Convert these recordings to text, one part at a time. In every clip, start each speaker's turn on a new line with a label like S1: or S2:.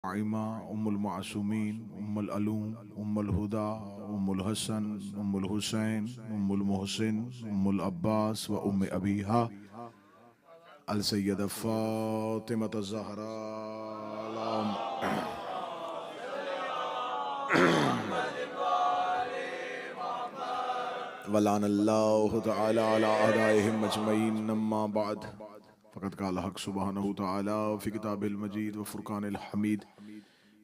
S1: आइमा उम्मुल मासूमीन उम्मुल अलूम उम्मुल हुदा उम्मुल हसन उम्मुल हुसैन उम्मुल मोहसिन उम्मुल अब्बास व उम्मे अबीहा अल सैयदा फातिमा ज़हरा वलानल्लाहु तआला अला अदाइहिम अजमईन अम्मा बाद फ़क़द क़ाल हक़ सुब्हानहु तआला फ़ी किताबिल मजीद व फ़ुरक़ानिल हमीद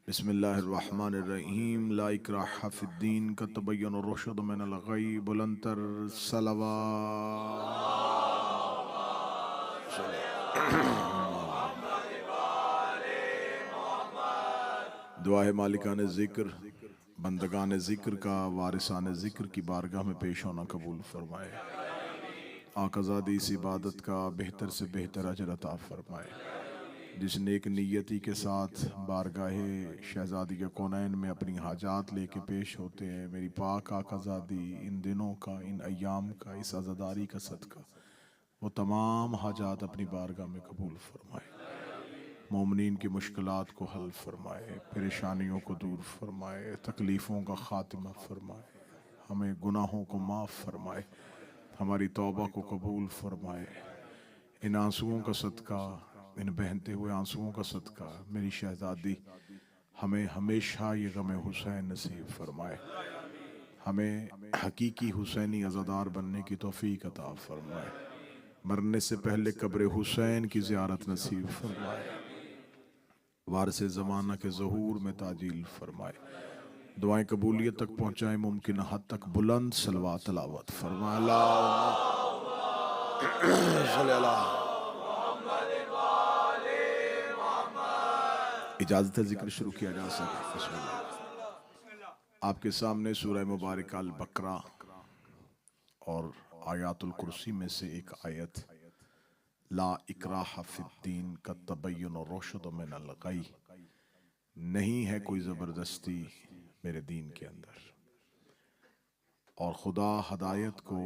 S1: बिस्मिल्लाहिर्रहमानिर्रहीम ला इक्राहा फ़िद्दीन क़द तबय्यन रुश्द मिनल गय बुलंतर सलवा दुआ है मालिकान ज़िक्र बंदगान ज़िक्र का वारिसान ज़िक्र की बारगाह में पेश होना कबूल फरमाए। आकाज़ादी इस इबादत का बेहतर से बेहतर अजर अता फरमाए। जिस नेक नियति के साथ बारगाहे शहज़ादी के कौनैन में अपनी हाजात लेके पेश होते हैं, मेरी पाक आकाज़ादी इन दिनों का, इन अय्याम का, इस अज़ादारी का सदका वो तमाम हाजात अपनी बारगाह में कबूल फरमाए। मोमिनीन की मुश्किलात को हल फरमाए, परेशानियों को दूर फरमाए, तकलीफ़ों का ख़ात्मा फरमाए, हमें गुनाहों को माफ़ फरमाए, हमारी तौबा को कबूल फरमाए। इन आंसुओं का सदका, इन बहते हुए आंसुओं का सदका मेरी शहज़ादी हमें हमेशा ये गम हुसैन नसीब फरमाए। हमें हकीकी हुसैनी अज़ादार बनने की तौफ़ीक अता फरमाए। मरने से पहले कब्र हुसैन की ज़ियारत नसीब फरमाए। वारिस ज़माना के ज़हूर में ताजील फरमाए। दुआएं कबूलियत तक पहुँचाए, मुमकिन हद तक बुलंद सलवा तलावत फरमाए। इजाज़त है ज़िक्र शुरू किया जा सके। बिस्मिल्लाह। आपके सामने सूरह मुबारक अल बकरा और आयातुल कुर्सी में से एक आयत ला इक्राहा फिद्दीन का तबय्युन रुश्द मिनल गय, नहीं है कोई ज़बरदस्ती मेरे दीन के अंदर, और खुदा हदायत को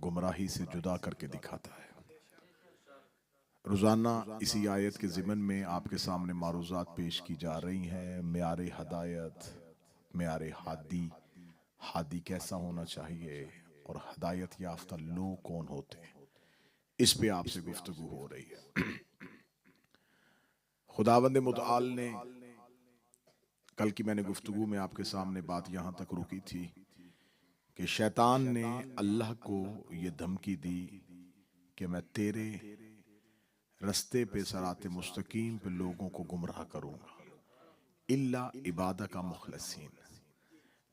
S1: गुमराही से जुदा करके दिखाता है। रोज़ाना इसी आयत के ज़िमन में आपके सामने मारूज़ात पेश की जा रही हैं। म्यारे हदायत, म्यारे हादी, हादी कैसा होना चाहिए और हदायत याफ्ता लोग कौन होते हैं, इस पे आपसे गुफ्तगू हो रही है। खुदावंद मुतआल ने कल की मैंने गुफ्तगू में आपके सामने बात यहाँ तक रुकी थी कि शैतान ने अल्लाह को ये धमकी दी कि मैं तेरे रस्ते पे सराते मुस्तकीम पे लोगों को गुमराह करूंगा, इल्ला इबादा का मुखलसीन,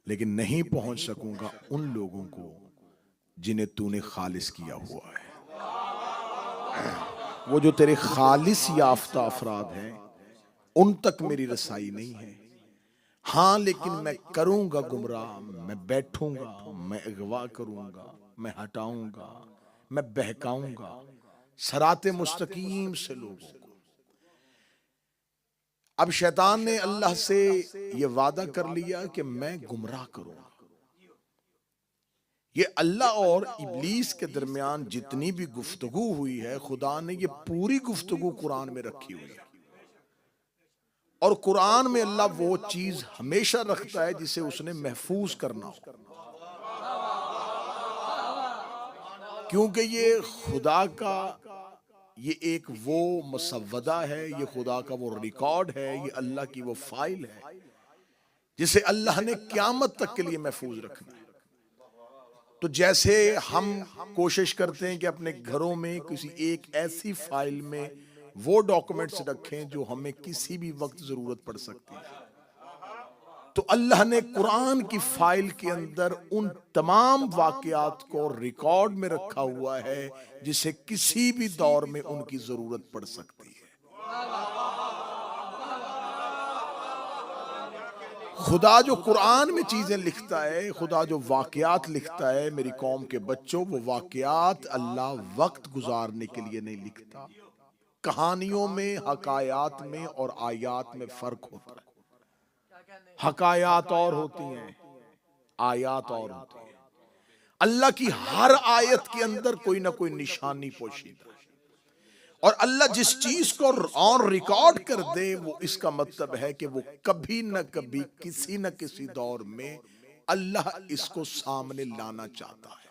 S1: लेकिन नहीं पहुंच सकूंगा उन लोगों को जिन्हें तूने खालिस किया हुआ है। वो जो तेरे खालिस याफ्ता अफराद हैं उन तक मेरी रसाई नहीं है। हाँ, लेकिन मैं करूंगा गुमराह, मैं बैठूंगा, मैं अगवा करूंगा, मैं हटाऊंगा, मैं बहकाऊंगा सराते मुस्तकीम से लोगों को। अब शैतान ने अल्लाह से यह वादा कर लिया कि मैं गुमराह करूंगा। ये अल्लाह और इब्लीस के दरमियान जितनी भी गुफ्तगू हुई है, खुदा ने ये पूरी गुफ्तगू कुरान में रखी हुई है। और कुरान में अल्लाह वो चीज हमेशा रखता है जिसे उसने महफूज करना हो, क्योंकि ये खुदा का ये एक वो मसवदा है, ये खुदा का वो रिकॉर्ड है, ये अल्लाह की वो फाइल है जिसे अल्लाह ने क़यामत तक के लिए महफूज रखना है। तो जैसे हम कोशिश करते हैं कि अपने घरों में किसी एक ऐसी फाइल में वो डॉक्यूमेंट्स रखें जो हमें किसी भी वक्त जरूरत पड़ सकती है, तो अल्लाह ने कुरान की फाइल के अंदर उन तमाम वाकयात को रिकॉर्ड में रखा हुआ है जिसे किसी भी दौर में उनकी जरूरत पड़ सकती है। खुदा जो कुरान में चीजें लिखता है, खुदा जो वाकयात लिखता है, मेरी कौम के बच्चों, वो वाकयात अल्लाह वक्त गुजारने के लिए नहीं लिखता। कहानियों में, हकायात में और आयात में फर्क होता है। हकायात और होती हैं, आयात और होती हैं। अल्लाह की हर आयत के अंदर कोई ना कोई निशानी पोशीदा है, और अल्लाह जिस चीज को ऑन रिकॉर्ड कर दे वो इसका मतलब है कि वो कभी न कभी किसी न किसी दौर में अल्लाह इसको सामने लाना चाहता है।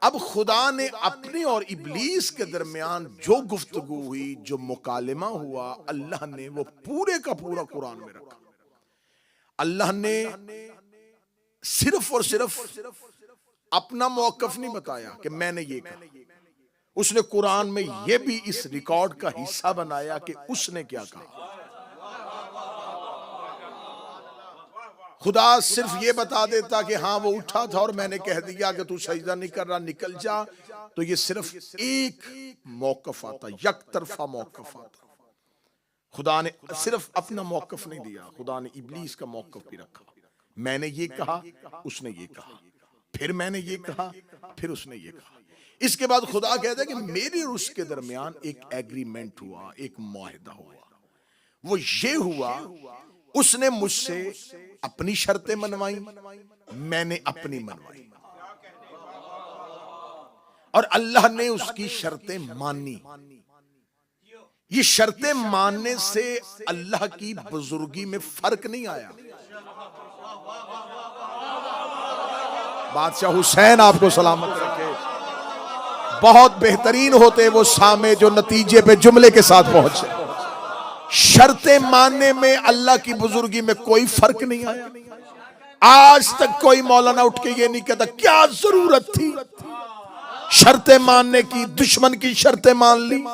S1: अब खुदा ने अपने और इब्लीस के दरमियान जो गुफ्तगू हुई, जो मुकालिमा हुआ, अल्लाह ने वो पूरे का पूरा कुरान में रखा। अल्लाह ने सिर्फ और सिर्फ अपना मौकफ नहीं बताया कि मैंने ये कहा, उसने कुरान में ये भी इस रिकॉर्ड का हिस्सा बनाया कि उसने क्या कहा। खुदा सिर्फ ये बता देता कि हाँ वो उठा था और मैंने कह दिया कि तू सजदा नहीं कर रहा, निकल जा, तो ये सिर्फ एक मौकफ आता, यक तरफा मौकफ आता। खुदा ने सिर्फ अपना मौकफ नहीं दिया, खुदा ने इब्लीस का मौकफ भी रखा। मैंने ये कहा, उसने ये कहा, फिर मैंने ये कहा, फिर उसने ये कहा। इसके बाद खुदा कहता है कि मेरे और उसके दरमियान एक एग्रीमेंट हुआ, एक मुआहिदा हुआ। वो ये हुआ, उसने मुझसे अपनी शर्तें मनवाई, मैंने अपनी मनवाई, और अल्लाह ने उसकी शर्तें मानी। ये शर्तें मानने से अल्लाह की बुजुर्गी में फर्क नहीं आया। बादशाह हुसैन आपको सलामत रखे, बहुत बेहतरीन होते वो सामे जो नतीजे पे जुमले के साथ पहुंचे। शर्तें मानने में अल्लाह की बुजुर्गी में कोई फर्क नहीं आया। आज तक कोई मौलाना उठ के ये नहीं कहता क्या जरूरत थी शर्तें मानने की, दुश्मन की शर्तें मान ली।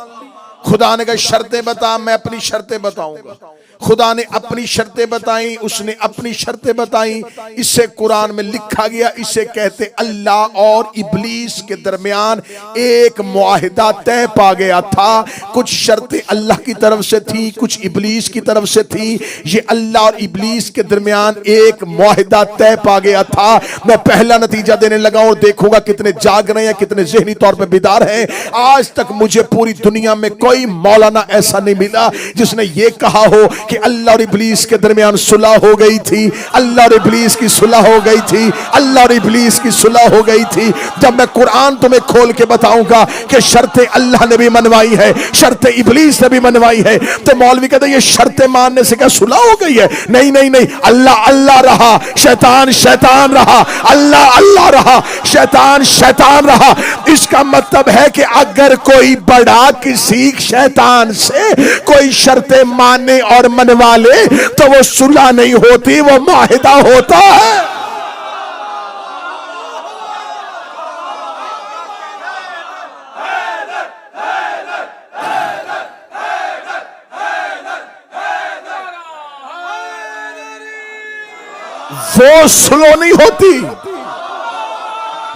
S1: खुदा ने कहा शर्तें बता, मैं अपनी शर्तें बताऊंगा। खुदा ने अपनी शर्तें बताई, उसने अपनी शर्तें बताई। इससे कुरान में लिखा गया, इसे कहते अल्लाह और इब्लीस के दरमियान एक मुआहिदा तय पा गया था। कुछ शर्तें अल्लाह की तरफ से थी, कुछ इब्लीस की तरफ से थी। ये अल्लाह और इब्लीस के दरमियान एक मुआहिदा तय पा गया था। मैं पहला नतीजा देने लगा और देखूंगा कितने जाग रहे हैं, कितने ज़हनी तौर पे बेदार हैं। आज तक मुझे पूरी दुनिया में कोई मौलाना ऐसा नहीं मिला जिसने ये कहा हो कि अल्लाह और इब्लीस के दरमियान सुलह हो गई थी, अल्लाह और इब्लीस की सुलह हो गई थी, अल्लाह और इब्लीस की सुलह हो गई थी। जब मैं कुरान तुम्हें खोल के बताऊंगा कि शर्तें अल्लाह ने भी मनवाई है, शर्तें इब्लीस ने भी मनवाई है, तो मौलवी कहते ये शर्तें मानने से क्या सुलह हो गई है? नहीं नहीं नहीं, अल्लाह अल्लाह रहा, शैतान शैतान रहा, अल्लाह अल्लाह रहा, शैतान शैतान रहा। इसका मतलब है कि अगर कोई बड़ा किसी शैतान से कोई शर्तें माने और मनवा ले तो वो सुलह नहीं होती, वो मुआहिदा होता है। वो सुलह नहीं होती।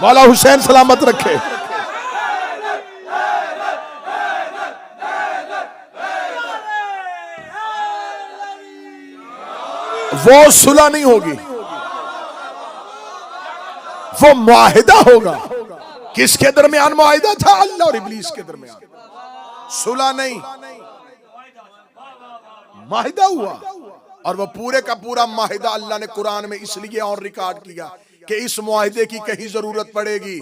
S1: मौला हुसैन सलामत रखे। वो सुलह नहीं होगी, वो मुआहिदा होगा। किसके दरमियान मुआहिदा था? अल्लाह और इब्लीस के दरमियान। सुलह नहीं, मुआहिदा हुआ। और वो पूरे का पूरा मुआहिदा अल्लाह ने कुरान में इसलिए और रिकॉर्ड किया कि इस मुआहिदे की कहीं जरूरत पड़ेगी।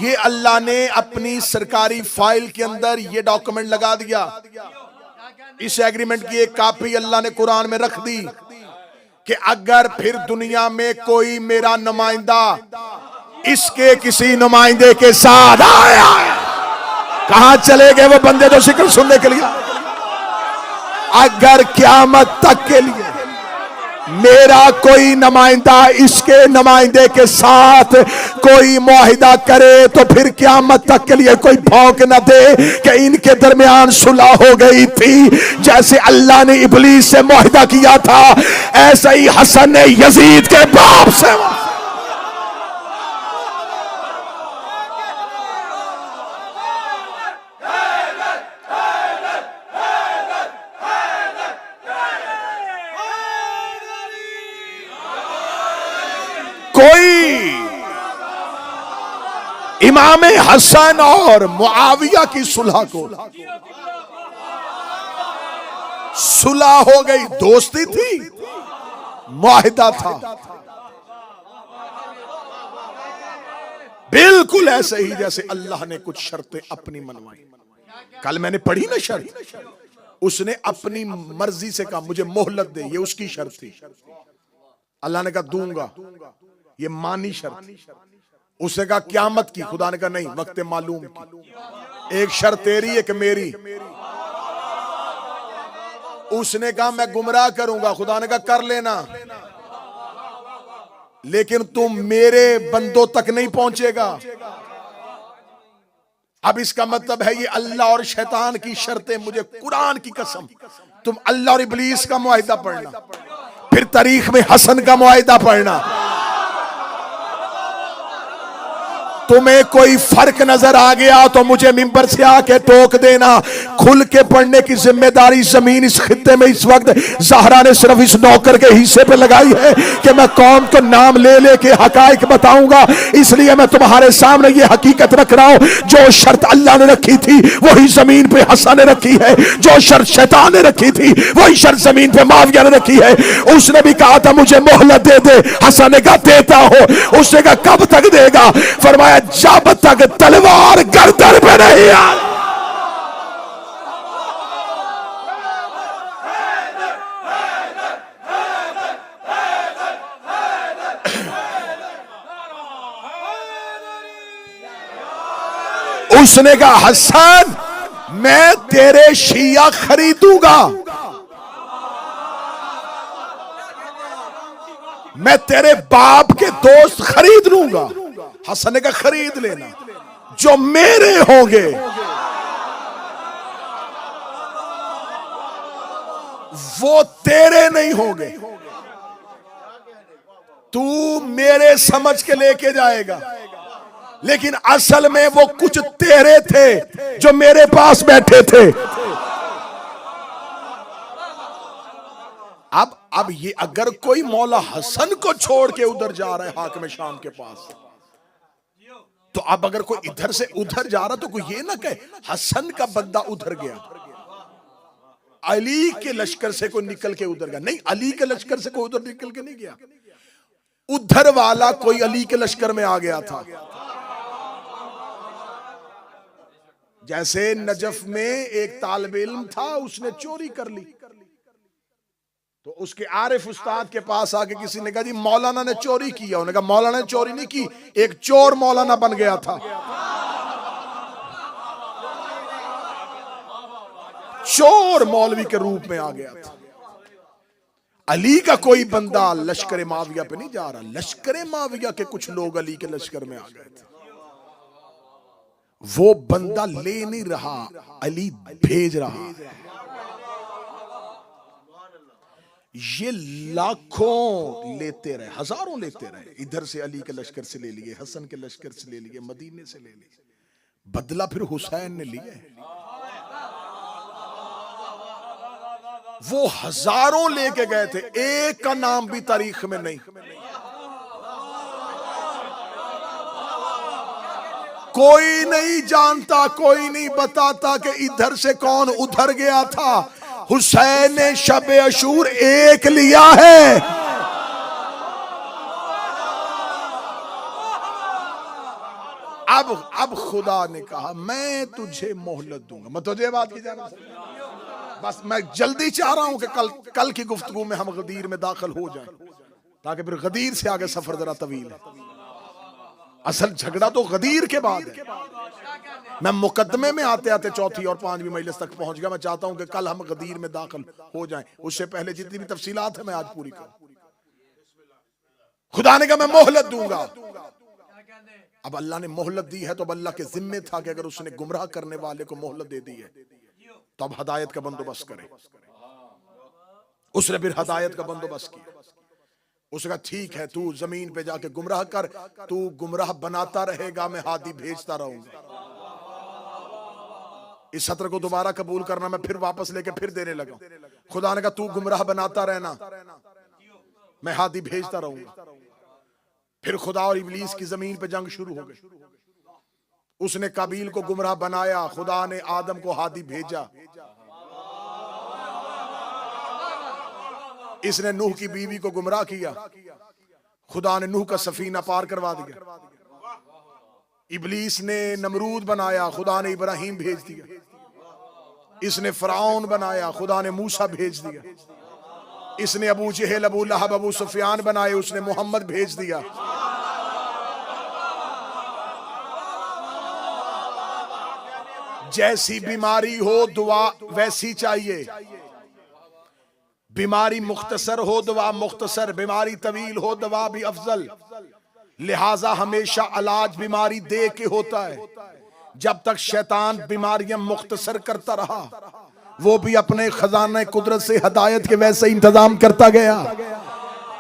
S1: ये अल्लाह ने अपनी सरकारी फाइल के अंदर ये डॉक्यूमेंट लगा दिया। इस एग्रीमेंट की एक कॉपी अल्लाह ने कुरान में रख दी कि अगर फिर दुनिया में कोई मेरा नुमाइंदा इसके किसी नुमाइंदे के साथ आया, कहां चले गए वो बंदे जो जिक्र सुनने के लिए? अगर क़यामत तक के लिए मेरा कोई नुमाइंदा इसके नुमाइंदे के साथ कोई मुआहिदा करे तो फिर क़यामत तक के लिए कोई भौंक न दे कि इनके दरमियान सुलह हो गई थी। जैसे अल्लाह ने इब्लीस से मुआहिदा किया था, ऐसा ही हसन ने यजीद के बाप से। कोई इमाम हसन और मुआविया की सुलह को, सुलह हो गई, दोस्ती थी, मुआहिदा था। बिल्कुल ऐसे ही जैसे अल्लाह ने कुछ शर्तें अपनी मनवाई। कल मैंने पढ़ी ना शर्त, उसने अपनी मर्जी से कहा मुझे मोहलत दे, ये उसकी शर्त थी। अल्लाह ने कहा दूंगा, ये मानी शर्त। उसने कहा क़यामत की, खुदा ने कहा नहीं, वक्त मालूम की। एक शर्त तेरी एक मेरी। उसने कहा मैं गुमराह करूंगा, खुदा ने कहा कर लेना, लेकिन तुम मेरे बंदों तक नहीं पहुंचेगा। अब इसका मतलब है ये अल्लाह और शैतान की शर्तें। मुझे कुरान की कसम, तुम अल्लाह और इब्लीस का मुआहिदा पढ़ना, फिर तारीख में हसन का मुआहिदा पढ़ना, तुम्हें कोई फर्क नजर आ गया तो मुझे मिंबर से आके टोक देना। खुल के पढ़ने की जिम्मेदारी जमीन इस खित्ते में इस वक्त ज़हरा ने सिर्फ इस नौकर के हिस्से पे लगाई है कि मैं कौम को नाम ले लेके हकाइक बताऊंगा। इसलिए मैं तुम्हारे सामने ये हकीकत रख रहा हूं, जो शर्त अल्लाह ने रखी थी वही जमीन पे हसन ने रखी है, जो शर्त शैतान ने रखी थी वही शर्त जमीन पे माविया ने रखी है। उसने भी कहा था मुझे मोहलत दे दे, हसन ने कहा देता हो। उसने कहा कब तक देगा? फरमाया जब तक तलवार गर्दन पे नहीं आई। उसने कहा हसन मैं तेरे शिया खरीदूंगा, मैं तेरे बाप के दोस्त खरीद लूंगा। हसन ने कहा खरीद लेना, जो मेरे होंगे वो तेरे नहीं होंगे। तू मेरे समझ के लेके जाएगा, लेकिन असल में वो कुछ तेरे थे जो मेरे पास बैठे थे। अब ये अगर कोई मौला हसन को छोड़ के उधर जा रहा है हाकिम शाम के पास, तो अब अगर कोई इधर से उधर जा रहा तो कोई ये ना कहे हसन का बंदा उधर गया, अली के लश्कर से कोई निकल के उधर गया। नहीं, अली के लश्कर से कोई उधर निकल के नहीं गया, उधर वाला कोई अली के लश्कर में आ गया था। जैसे नजफ में एक तालिब इल्म था, उसने चोरी कर ली, तो उसके आरिफ उस्ताद के पास आके किसी ने कहा जी मौलाना ने चोरी किया। उन्होंने कहा मौलाना ने चोरी नहीं की, एक चोर मौलाना बन गया था। चोर मौलवी के रूप में आ गया था। अली का कोई बंदा लश्कर माविया पे नहीं जा रहा, लश्कर माविया के कुछ लोग अली के लश्कर में आ गए थे। वो बंदा ले नहीं रहा, अली भेज रहा है। ये लाखों लेते रहे, हजारों लेते रहे, इधर से अली के लश्कर से ले लिए, हसन के लश्कर से ले लिए, मदीने से ले लिए। बदला फिर हुसैन ने लिया। वो हजारों लेके गए थे, एक का नाम भी तारीख में नहीं। कोई नहीं जानता, कोई नहीं बताता कि इधर से कौन उधर गया था। हुसैन ने शब अशूर एक लिया है। अब खुदा ने कहा मैं तुझे मोहलत दूंगा। मैं तुझे बात की जाना, बस मैं जल्दी चाह रहा हूं कि कल की गुफ्तगू में हम गदीर में दाखिल हो जाएं, ताकि फिर गदीर से आगे सफर जरा तवील है। असल झगड़ा तो गदीर के बाद है। मैं मुकदमे में आते आते चौथी और पांचवी मजलिस तक पहुंच गया। मैं चाहता हूं कि कल हम गदीर में दाखिल हो जाएं, उससे पहले जितनी भी तफसीलात है मैं आज पूरी करूं। खुदा ने कहा मैं मोहलत दूंगा। अब अल्लाह ने मोहलत दी है तो अब अल्लाह के जिम्मे था कि अगर उसने गुमराह करने वाले को मोहलत दे दी है तो अब हदायत का बंदोबस्त करे। उसने फिर हदायत का बंदोबस्त किया। उसने कहा ठीक है, तू जमीन पे जाके गुमराह कर, तू गुमराह बनाता रहेगा, मैं हादी भेजता रहूंगा। इस सत्र को दोबारा कबूल करना, मैं फिर वापस लेके फिर देने लगा। खुदा ने कहा तू गुमराह बनाता रहना, मैं हादी भेजता रहूंगा। फिर खुदा और इब्लीस की जमीन पे जंग शुरू हो गई। उसने काबील को गुमराह बनाया, खुदा ने आदम को हादी भेजा। इसने नूह की बीवी को गुमराह किया, खुदा ने नूह का सफीना पार करवा दिया। इबलीस ने नमरूद बनाया, खुदा ने इब्राहिम भेज दिया। इसने फिरौन बनाया, खुदा ने मूसा भेज दिया। इसने अबू जहल, अबू लहब, अबू सुफियान बनाए, उसने मोहम्मद भेज दिया। जैसी बीमारी हो दुआ वैसी चाहिए। बीमारी मुख्तसर हो दवा मुख्तसर, बीमारी तवील हो दवा भी अफजल। लिहाजा हमेशा इलाज बीमारी दे के होता है। जब तक शैतान बीमारियां मुख्तसर करता रहा, वो भी अपने खजाने कुदरत से हदायत के वैसे इंतजाम करता गया।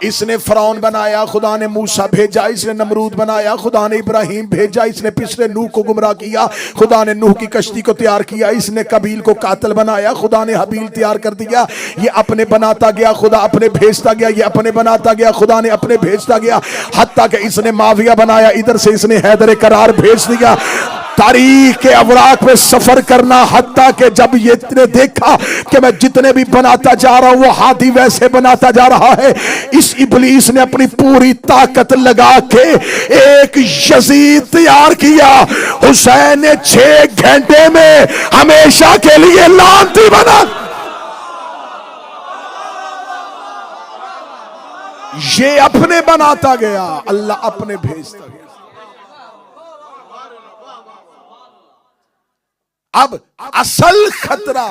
S1: इसने फिरौन बनाया, खुदा ने मूसा भेजा। इसने नमरूद बनाया, खुदा ने इब्राहिम भेजा। इसने पिछले नूह को गुमराह किया, खुदा ने नूह की कश्ती को तैयार किया। इसने कबील को कातिल बनाया, खुदा ने हबील तैयार कर दिया। ये अपने बनाता गया, खुदा अपने भेजता गया। ये अपने बनाता गया, खुदा ने अपने भेजता गया। हत्ता कि इसने माविया बनाया, इधर से इसने हैदर करार भेज दिया। तारीख के अवराक में सफर करना, हत्ता कि जब ये ने देखा कि मैं जितने भी बनाता जा रहा हूं वो हाथी वैसे बनाता जा रहा है, इस इब्लीस ने अपनी पूरी ताकत लगा के एक यजीद तैयार किया। हुसैन ने 6 घंटे में हमेशा के लिए लानती बना। ये अपने बनाता गया, अल्लाह अपने भेजता गया। अब असल खतरा,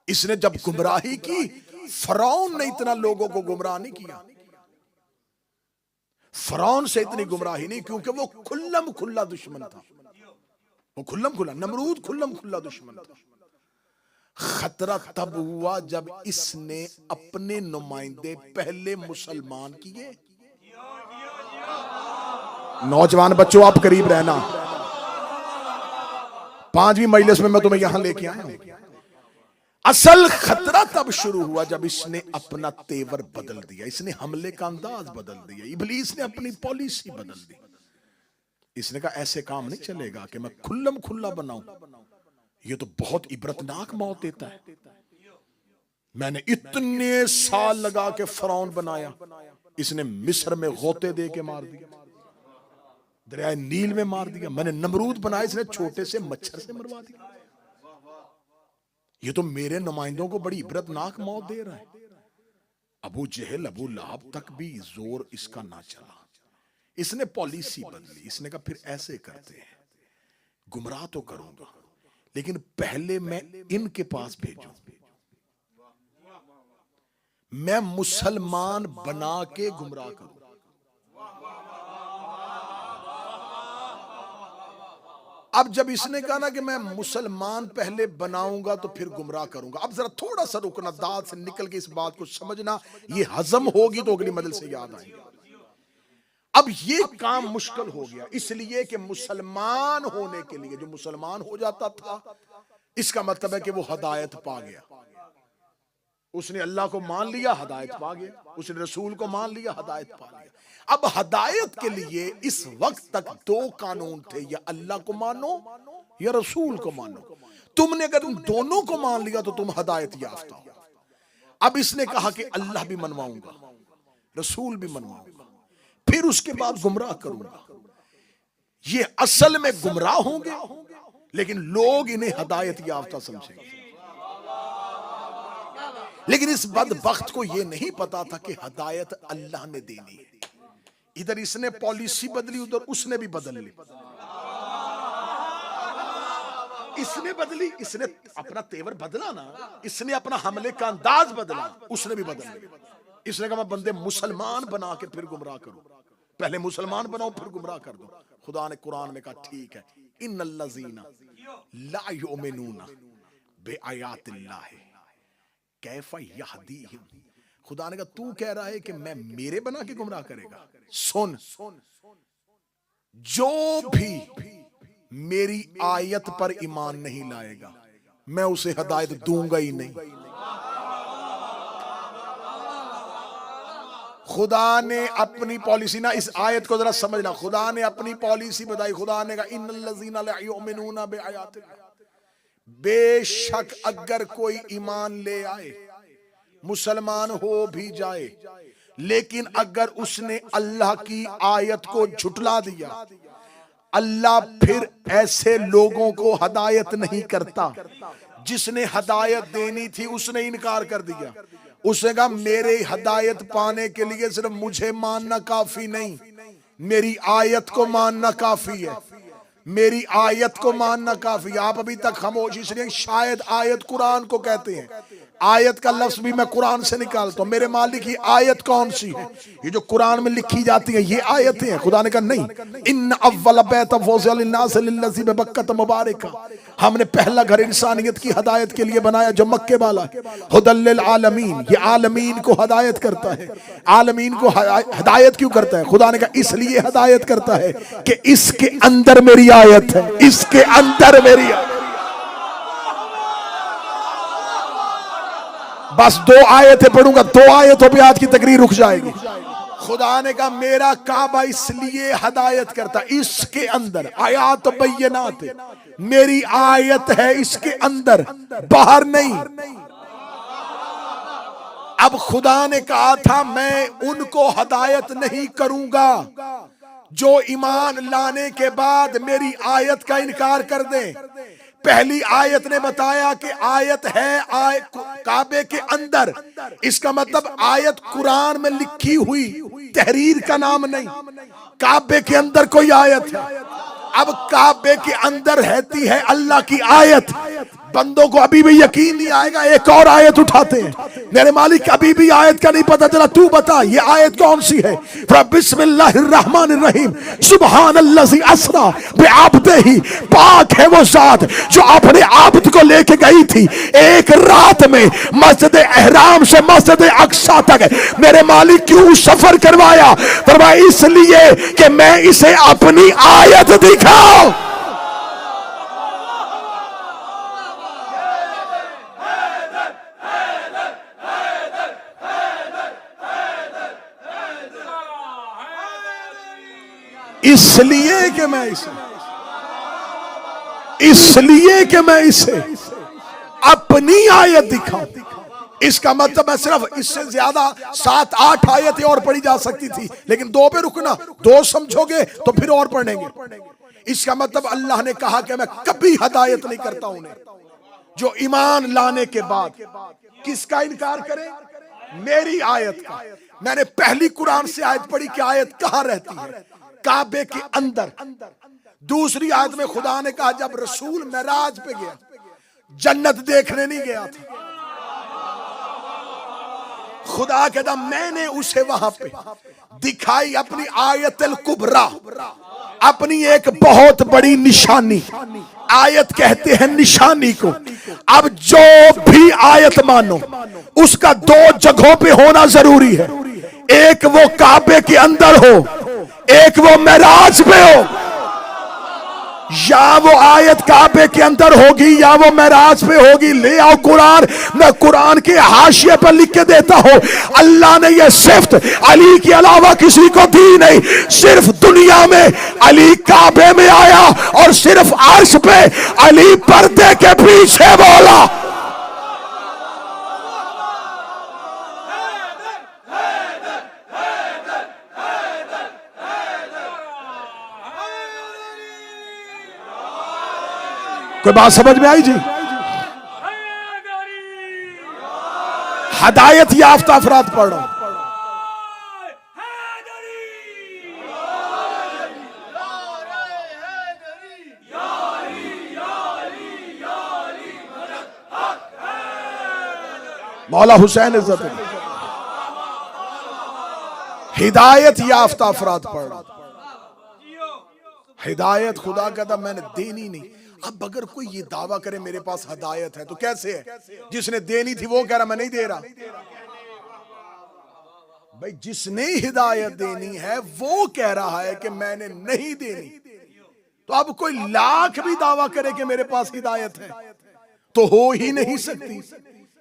S1: इसने जब गुमराही की, फिरौन ने इतना लोगों को गुमराह नहीं किया। फिरौन से इतनी गुमराही नहीं, क्योंकि वो खुल्लम खुल्ला दुश्मन था। वो खुल्लम खुल्ला, नमरूद खुल्लम खुल्ला दुश्मन था। खतरा तब हुआ जब इसने अपने नुमाइंदे पहले मुसलमान किए। नौजवान बच्चों, आप करीब रहना। 5वीं मजलिस में मैं तुम्हें यहां लेके आया हूं। असल खतरा तब शुरू हुआ जब इसने अपना तेवर बदल दिया। इसने हमले का अंदाज बदल दिया। इब्लीस ने अपनी पॉलिसी बदल दी। इसने कहा ऐसे काम नहीं चलेगा कि मैं खुल्लम खुल्ला बनाऊं, ये तो बहुत इबरतनाक मौत देता है। मैंने इतने साल लगा के फिरौन बनाया, इसने मिस्र में गोते दे के मार दिया, दरिया नील में मार दिया। मैंने नमरूद बनाया, इसने छोटे से मच्छर से मरवा दिया। ये तो मेरे नुमाइंदों को बड़ी इबरतनाक मौत दे रहा है। अबू जहल, अबू लहब तक भी जोर इसका ना चला। इसने पॉलिसी बदली। इसने कहा फिर ऐसे करते हैं, गुमराह तो करूंगा लेकिन पहले मैं इनके पास भेजूं, मैं मुसलमान बना के गुमराह करूं। अब जब इसने कहा ना कि मैं मुसलमान पहले बनाऊंगा तो फिर गुमराह करूंगा, अब जरा थोड़ा सा रुकना, दांत से निकल के इस बात को समझना, ये हजम होगी तो अगली मजलिस से याद आएगी। अब ये काम मुश्किल हो गया, इसलिए कि मुसलमान होने के लिए, जो मुसलमान हो जाता था इसका मतलब है कि वो हदायत पा गया। उसने अल्लाह को मान लिया, हदायत पा गया। उसने रसूल को मान लिया, हदायत पा लिया। अब हदायत के लिए इस वक्त तक 2 कानून थे, या अल्लाह को मानो या रसूल को मानो। तुमने अगर उन दोनों को मान लिया तो तुम हदायत याफ्ता हो। अब इसने कहा कि अल्लाह भी मनवाऊंगा, रसूल भी मनवाऊंगा, फिर उसके बाद गुमराह करूंगा। ये असल में गुमराह होंगे लेकिन लोग इन्हें हदायत याफ्ता समझेंगे। लेकिन इस बदबख्त को यह नहीं पता था कि हदायत अल्लाह ने देनी है। इधर इसने पॉलिसी बदली, उधर उसने भी बदल ली। इसने बदली, इसने अपना तेवर बदला ना, इसने अपना हमले का अंदाज बदला, उसने भी बदल लिया। इसने कहा मैं बंदे मुसलमान बना के फिर गुमराह करूं, पहले मुसलमान बनाओ फिर गुमराह कर दो। खुदा ने कुरान में कहा ठीक है, इन्नल्लज़ीना ला युमिनूना बिआयातिल्लाह कैफा यहदीहिम। खुदा ने कहा तू कह रहा है कि मैं मेरे बना के गुमराह करेगा। सुन, जो भी मेरी आयत पर ईमान नहीं लाएगा मैं उसे हदायत दूंगा ही नहीं। खुदा ने अपनी पॉलिसी ना, इस आयत को जरा समझना, खुदा ने अपनी पॉलिसी बताई। खुदा ने कहा इन्नल्लज़ीना ला युमिनूना बिआयातिल्लाह, बेशक अगर कोई ईमान ले आए, मुसलमान हो भी जाए, लेकिन अगर उसने अल्लाह की आयत को झुटला दिया, अल्लाह फिर ऐसे लोगों को हदायत नहीं करता। जिसने हदायत देनी थी उसने इनकार कर दिया। उसने कहा मेरे हदायत पाने के लिए सिर्फ मुझे मानना काफी नहीं, मेरी आयत को मानना काफी है, मेरी आयत को मानना काफी। आप अभी तक खामोश इसलिए शायद आयत कुरान को कहते हैं। आयत का लफ्ज भी मैं कुरान से निकालता हूं। मेरे मालिक ये आयत कौन सी है? ये जो कुरान में लिखी जाती है ये आयतें हैं। खुदा ने कहा नहीं, इन अव्वल बैत वुज़िअ लिन्नास लिल्लज़ी बिबक्कत मुबारका, हमने पहला घर इंसानियत की हदायत के लिए बनाया जो मक्के वाला है। हुदल लिल आलमीन, ये आलमीन को हदायत करता है। आलमीन को हदायत क्यों करता है? खुदा ने कहा इसलिए हदायत करता है कि इसके अंदर मेरी आयत है, इसके अंदर मेरी आयत। बस 2 आयतें पढ़ूंगा, 2 आयतों पे आज की तकरीर रुक जाएगी। खुदा ने कहा मेरा काबा इसलिए हदायत करता, इसके अंदर आयात बय्यनात, मेरी आयत है इसके अंदर, बाहर नहीं। अब खुदा ने कहा था मैं उनको हदायत नहीं करूंगा जो ईमान लाने के बाद मेरी आयत का इनकार कर दें। पहली आयत ने बताया कि आयत है काबे के अंदर, इसका मतलब आयत कुरान में लिखी हुई तहरीर का नाम नहीं, काबे के अंदर कोई आयत है। अब काबे के अंदर रहती है अल्लाह की आयत। बंदों को अभी भी यकीन नहीं आएगा, एक और आयत उठाते हैं। मेरे मालिक अभी भी आयत का नहीं पता चला, तू बता ये आयत कौन सी है? बिस्मिल्लाहिर्रहमानिर्रहीम, सुब्हानल्लज़ी अस्रा बिअब्दिही, पाक है वो जात जो अपने आबद को लेके गई थी एक रात में मस्जिद एहराम से मस्जिद अक्सा तक। मेरे मालिक क्यों सफर करवाया? फरमाया इसलिए कि मैं इसे अपनी आयत दिखाऊं। इसलिए कि मैं इसे अपनी आयत दिखाऊं। इसका मतलब है सिर्फ इससे ज्यादा 7-8 आयतें और पढ़ी जा सकती थी, लेकिन 2 पे रुकना, 2 समझोगे तो फिर और पढ़ेंगे। इसका मतलब अल्लाह ने कहा कि मैं कभी हदायत नहीं करता उन्हें जो ईमान लाने के बाद किसका इनकार करे? मेरी आयत का। मैंने पहली कुरान से आयत पढ़ी कि आयत कहां रहती है? काबे के अंदर। दूसरी आयत में खुदा ने कहा जब रसूल मेराज पे गया, जन्नत देखने नहीं गया था, खुदा कहता मैंने उसे वहां पे दिखाई अपनी आयतल कुबरा, अपनी एक बहुत बड़ी निशानी। आयत कहते हैं निशानी को। अब जो भी आयत मानो उसका 2 जगहों पे होना जरूरी है। एक वो काबे के अंदर हो, एक वो मेराज पे हो। या वो आयत काबे के अंदर होगी या वो मेराज पे होगी। ले आओ कुरान, मैं कुरान के हाशिए पर लिख के देता हूं। अल्लाह ने ये सिफ्त अली के अलावा किसी को दी नहीं। सिर्फ दुनिया में अली काबे में आया और सिर्फ अर्श पे अली पर्दे के पीछे बोला। कोई बात समझ में आई जी? हदायत याफ्ता अफराद पढ़ो। मौला हुसैन इज्जत अली, हिदायत याफ्ता अफराद पढ़ो। हिदायत खुदा कहता मैंने देनी नहीं। अब अगर कोई ये दावा करे मेरे पास हदायत है तो कैसे है? जिसने देनी थी वो कह रहा मैं नहीं दे रहा। भाई जिसने हिदायत देनी है वो कह रहा है कि मैंने नहीं देनी, तो अब कोई लाख भी दावा करे कि मेरे पास हिदायत है तो हो ही नहीं सकती,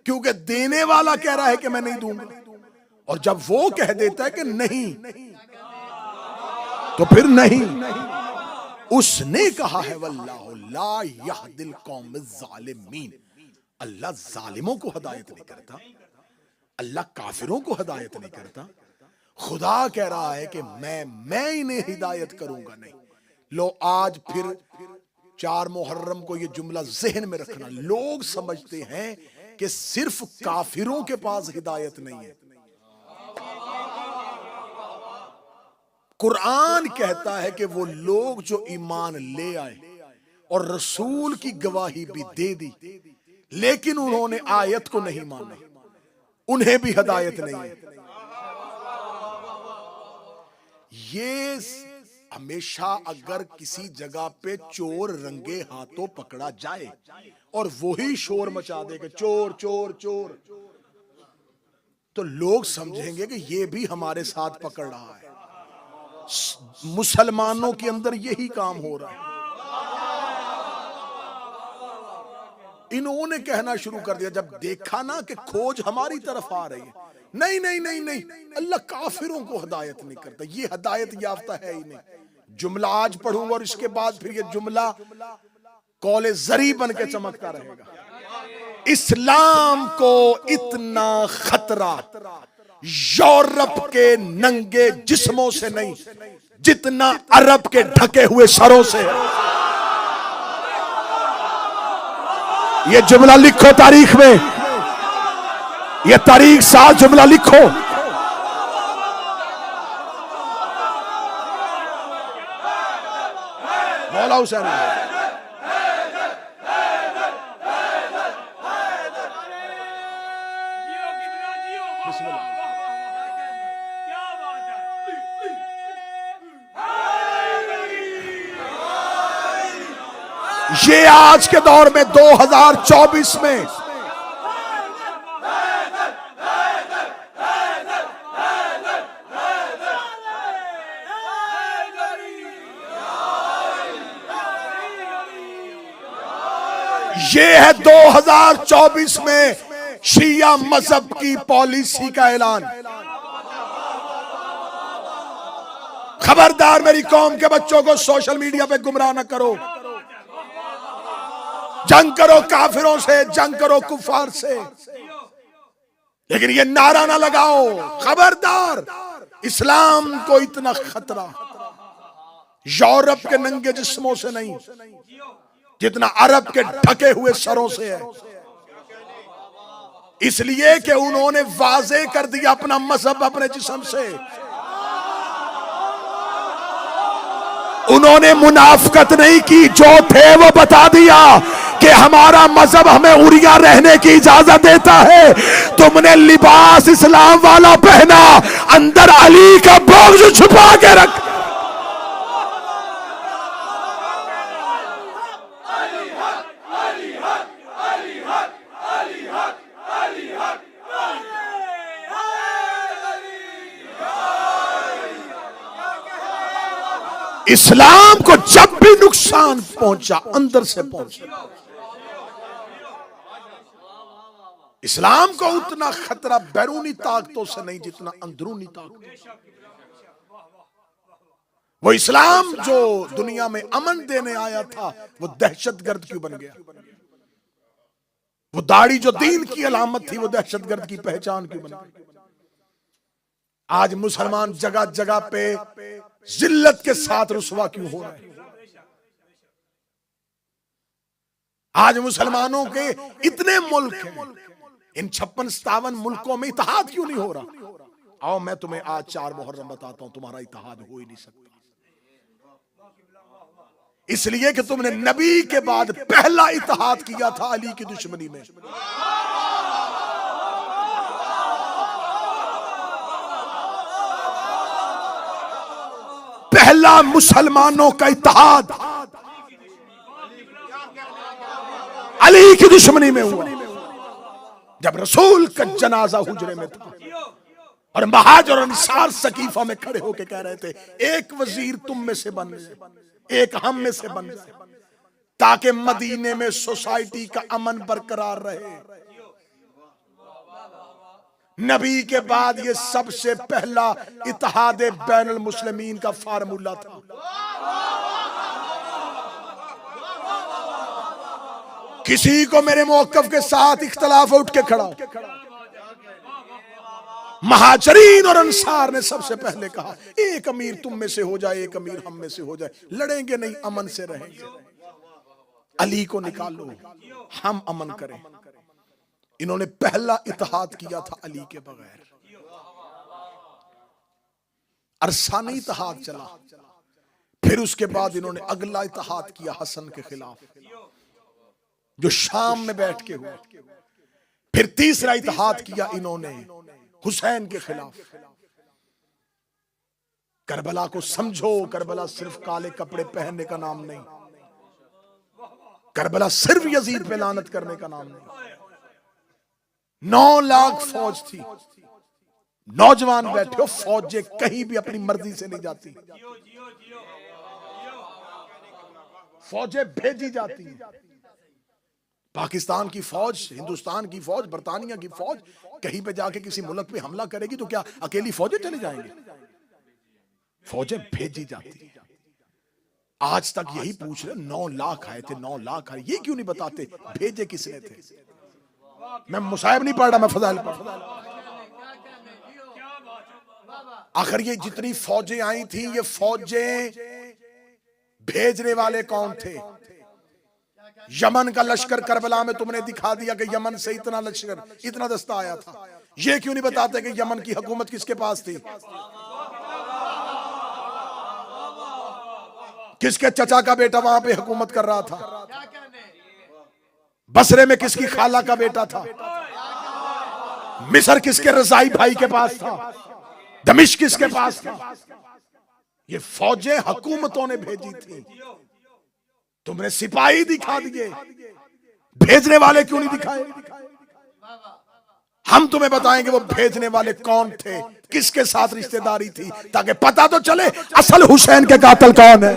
S1: क्योंकि देने वाला कह रहा है कि मैं नहीं दूंगा। और जब वो कह देता है कि नहीं तो फिर नहीं। उसने कहा है वल्लाहु ला यहदिल कौम ज़ालिमीन, अल्लाह जालिमों को हदायत नहीं करता, अल्लाह काफिरों को हदायत नहीं करता। खुदा कह रहा है कि मैं इन्हें हिदायत करूंगा नहीं। लो आज फिर 4 मुहर्रम को ये जुमला जहन में रखना। लोग समझते हैं कि सिर्फ काफिरों के पास हिदायत नहीं है। कुरान कहता है कि वो लोग जो ईमान ले आए और रसूल की गवाही भी दे दी, लेकिन उन्होंने आयत को नहीं माना, उन्हें भी हिदायत नहीं है। ये हमेशा अगर किसी जगह पे चोर रंगे हाथों पकड़ा जाए और वही शोर मचा दे कि चोर चोर चोर, तो लोग समझेंगे कि ये भी हमारे साथ पकड़ रहा है। मुसलमानों के अंदर यही काम हो रहा है। इन्होंने कहना शुरू कर दिया जब देखा ना कि खोज हमारी तरफ आ रही है, नहीं नहीं नहीं नहीं, अल्लाह काफिरों को हिदायत नहीं करता, ये हिदायत याफ्ता है ही नहीं। जुमला आज पढ़ूंगा और इसके बाद फिर ये जुमला कौले जरी बन के चमकता रहेगा। इस्लाम को इतना खतरा यूरोप के नंगे जिस्मों से नहीं, जितना अरब के ढके हुए सरों से है। ये जुमला लिखो तारीख में, ये तारीख साथ जुमला लिखो। मौला हुसैन ये आज के दौर में 2024 में ये है 2024 में शिया मजहब की पॉलिसी का ऐलान। खबरदार मेरी कौम के बच्चों को सोशल मीडिया पे गुमराह न करो। जंग करो काफिरों से, जंग करो कुफार से, लेकिन ये नारा ना लगाओ खबरदार इस्लाम को इतना खतरा यूरोप के नंगे जिस्मों से नहीं, जितना अरब के ढके हुए सरों से है। इसलिए कि उन्होंने वाजे कर दिया अपना मजहब अपने जिस्म से। उन्होंने मुनाफकत नहीं की, जो थे वो बता दिया कि हमारा मजहब हमें उरिया रहने की इजाजत देता है। तुमने लिबास इस्लाम वाला पहना, अंदर अली का बोझ छुपा के रख। इस्लाम को जब भी नुकसान पहुंचा अंदर से पहुंचा। इस्लाम को उतना खतरा बैरूनी ताकतों से नहीं जितना अंदरूनी ताकत। वो इस्लाम जो दुनिया में अमन देने आया था वो दहशतगर्द क्यों बन गया? वो दाढ़ी जो दीन की अलामत थी वो दहशतगर्द की पहचान क्यों बन गई? आज मुसलमान जगह जगह पे जिल्लत के साथ रुसवा क्यों हो रहे हैं? आज मुसलमानों के इतने मुल्क हैं, इन 56-57 मुल्कों में इत्तेहाद क्यों नहीं हो रहा? आओ मैं तुम्हें आज 4 मुहर्रम बताता हूं, तुम्हारा इत्तेहाद हो ही नहीं सकता। इसलिए कि तुमने नबी के बाद पहला इत्तेहाद किया था अली की दुश्मनी में। पहला मुसलमानों का इत्तेहाद अली की दुश्मनी में हुआ जब रसूल का जनाजा हुजरे में था और महाजर और अंसार सकीफा में खड़े होकर कह रहे थे एक वजीर तुम में से बन जाए, एक हम में से बन जाए, ताकि मदीने में सोसाइटी का अमन बरकरार रहे। नबी के बाद ये सबसे पहला इत्तेहाद बैनुल मुस्लिमीन का फार्मूला था। किसी को मेरे मौकफ के साथ इख्तलाफ उठ के खड़ा, महाजरीन और अंसार ने सबसे पहले कहा एक अमीर तुम में से हो जाए, एक अमीर हम में से हो जाए, लड़ेंगे नहीं, अमन से रहेंगे। अली को निकालो, हम अमन करें। इन्होंने पहला इत्तेहाद किया था अली के बगैर। अरसा नहीं इत्तेहाद चला, फिर उसके बाद इन्होंने अगला इत्तेहाद किया हसन के खिलाफ, जो शाम में बैठ के हुआ। फिर तीसरा इत्तेहाद किया इन्होंने हुसैन के खिलाफ। करबला को समझो, करबला सिर्फ काले कपड़े पहनने का नाम नहीं, करबला सिर्फ यजीद पे लानत करने का नाम नहीं। 9 लाख फौज थी, नौजवान बैठे हो, फौजें कहीं भी अपनी मर्जी से नहीं जाती, फौजें भेजी जाती हैं। पाकिस्तान की फौज, हिंदुस्तान की फौज, बरतानिया की फौज कहीं पे जाके किसी मुल्क पे हमला करेगी तो क्या अकेली फौजें चले जाएंगे? फौजें भेजी जाती हैं। आज तक यही पूछ रहे, 9 लाख आए थे, 9 लाख आए, ये क्यों नहीं बताते भेजे किसने थे? मैं मुसाहिब नहीं पढ़ रहा, मैं फजाइल पढ़ रहा। आखिर ये जितनी फौजें आई थी, ये फौजें भेजने वाले कौन थे? यमन का लश्कर करबला में तुमने दिखा दिया कि यमन से इतना लश्कर, इतना दस्ता आया था। ये क्यों नहीं बताते कि यमन की हुकूमत किसके पास थी? किसके चचा का बेटा वहां पे हुकूमत कर रहा था? बसरे में किसकी खाला का बेटा था? मिस्र किसके रजाई भाई के पास था? दमिश्क किसके पास था? ये फौजें हुकूमतों ने भेजी थी। तुमने सिपाही दिखा दिए, भेजने वाले क्यों नहीं दिखाए? हम तुम्हें बताएंगे वो भेजने वाले कौन थे, किसके साथ रिश्तेदारी थी, ताकि पता तो चले असल हुसैन के कातिल कौन है।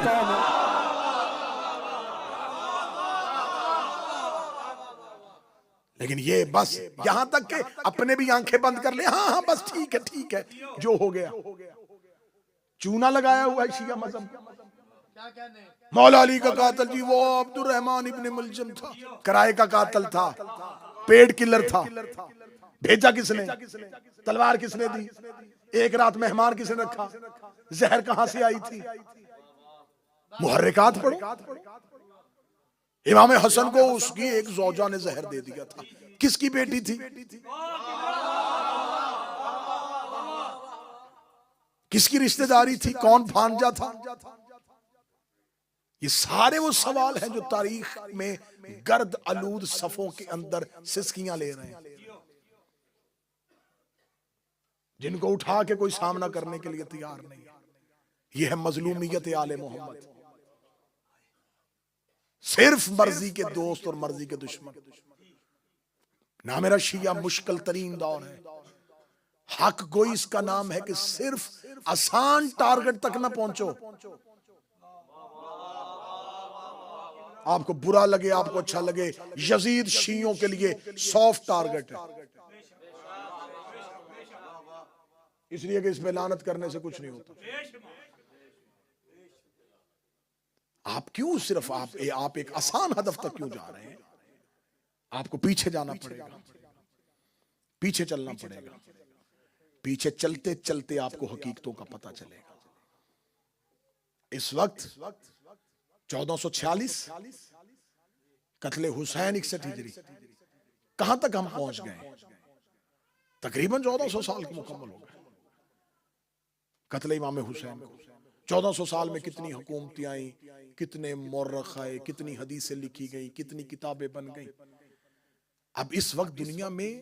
S1: लेकिन ये बस यहां तक के अपने भी आंखें बंद कर ले, हाँ हाँ बस ठीक है, ठीक है, जो हो गया। चूना लगाया हुआ है शिया मजहब। मौला अली का कातिल जी वो अब्दुर्रहमान इब्ने मुलजम था, किराए का कातिल था, पेड किलर था। भेजा किसने? तलवार किसने दी? एक रात मेहमान किसने रखा? जहर कहां से आई थी? मुहर्रिकात पढ़ो। इमाम हसन को उसकी एक जौजा ने जहर दे दिया था। किसकी बेटी थी? किसकी रिश्तेदारी थी? कौन भांजा था? ये सारे वो सवाल हैं जो तारीख में गर्द आलूद सफों के अंदर सिसकियां ले रहे हैं, जिनको उठा के कोई सामना करने के लिए तैयार नहीं। ये है मजलूमियत आले मोहम्मद। सिर्फ मर्जी के दोस्त और मर्जी के दुश्मन। ना मेरा शिया मुश्किल तरीन दौर है। हक गोई इसका नाम है कि सिर्फ आसान टारगेट तक ना पहुंचो। आपको बुरा लगे, आपको अच्छा लगे, यजीद शियों के लिए सॉफ्ट टारगेट है, इसलिए कि इस पे लानत करने से कुछ नहीं होता। आप क्यों सिर्फ आप एक आसान हदफ तक क्यों जा रहे हैं? आपको पीछे जाना पड़ेगा, पीछे चलना पड़ेगा। पीछे चलते चलते आपको हकीकतों का पता चलेगा। इस वक्त 1446 कत्ले हुसैन 61 हिजरी, कहां तक हम पहुंच गए? तकरीबन 1400 साल मुकम्मल हो गए कत्ले इमाम हुसैन को। 1400 साल में कितनी हुकूमतें आई, कितने मौरख आए, कितनी हदीसें लिखी गई, कितनी किताबें बन गई। अब इस वक्त दुनिया में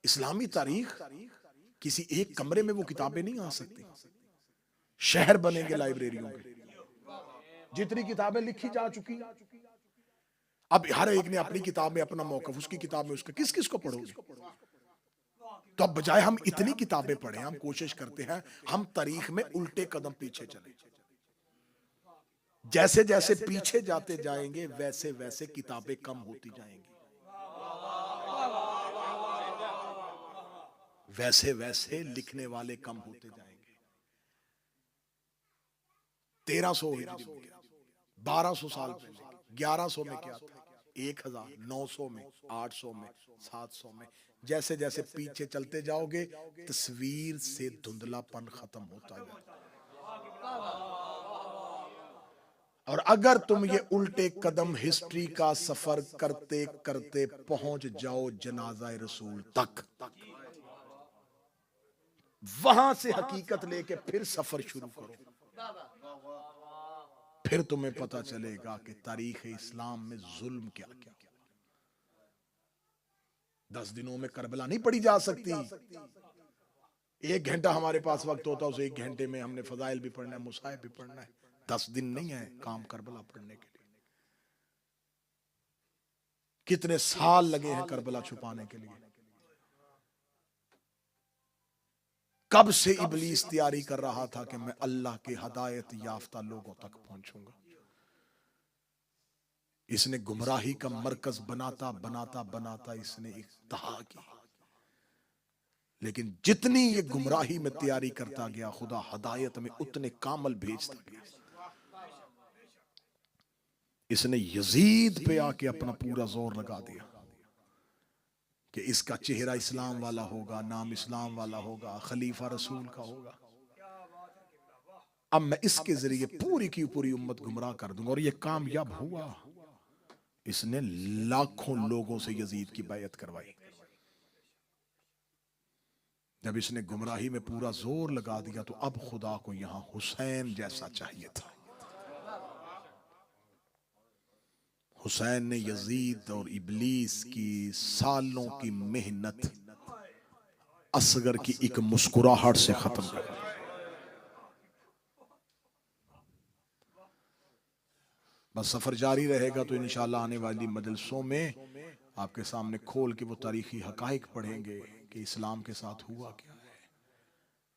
S1: इस्लामी तारीख किसी एक कमरे में वो किताबें नहीं आ सकती। शहर बनेंगे लाइब्रेरियों के, जितनी किताबें लिखी जा चुकी। अब हर एक ने अपनी किताब में अपना मौक़िफ़, उसकी किताब में उसका, किस किस को पढ़ोगे? तो अब बजाय हम इतनी किताबें पढ़ें, हम कोशिश करते हैं हम तारीख में उल्टे कदम पीछे चले। जैसे जैसे पीछे जाते जाएंगे वैसे वैसे किताबें कम होती जाएंगी, वैसे वैसे लिखने वाले कम होते जाएंगे। 1300 1200 साल पहले 1100 में क्या था? 1000, 900 में, 800 में, 700 में, जैसे जैसे पीछे चलते जाओगे तस्वीर से धुंधलापन खत्म होता जाए। और अगर तुम ये उल्टे कदम हिस्ट्री का सफर करते करते पहुंच जाओ जनाजा रसूल तक, वहां से हकीकत लेके फिर सफर शुरू करो, फिर तुम्हें पता चलेगा कि तारीख इस्लाम में जुल्म क्या क्या। 10 दिनों में करबला नहीं पढ़ी जा सकती। 1 घंटा हमारे पास वक्त होता है, उस 1 घंटे में हमने फजाइल भी पढ़ना है, मुसाहिब भी पढ़ना है। 10 दिन नहीं है काम करबला पढ़ने के लिए। कितने साल लगे हैं करबला छुपाने के लिए। कब से इबलीस तैयारी कर रहा था कि मैं अल्लाह के हदायत याफ्ता लोगों तक पहुंचूंगा। इसने गुमराही का मरकज बनाता बनाता बनाता इसने इंतहा की। लेकिन जितनी ये गुमराही में तैयारी करता गया, खुदा हदायत में उतने कामल भेजता गया। इसने यजीद पे आके अपना पूरा जोर लगा दिया कि इसका चेहरा इस्लाम वाला होगा, नाम इस्लाम वाला होगा, खलीफा रसूल का होगा। अब मैं इसके जरिए पूरी की पूरी उम्मत गुमराह कर दूंगा। और ये कामयाब हुआ। इसने लाखों लोगों से यजीद की बैयत करवाई। जब इसने गुमराही में पूरा जोर लगा दिया तो अब खुदा को यहां हुसैन जैसा चाहिए था। हुसैन ने यजीद और इबलीस की सालों की मेहनत असगर की एक मुस्कुराहट से खत्म कर दी। बस सफर जारी रहेगा तो इंशाल्लाह आने वाली मजलिसों में आपके सामने खोल के वो तारीखी हकाइक पढ़ेंगे कि इस्लाम के साथ हुआ क्या है,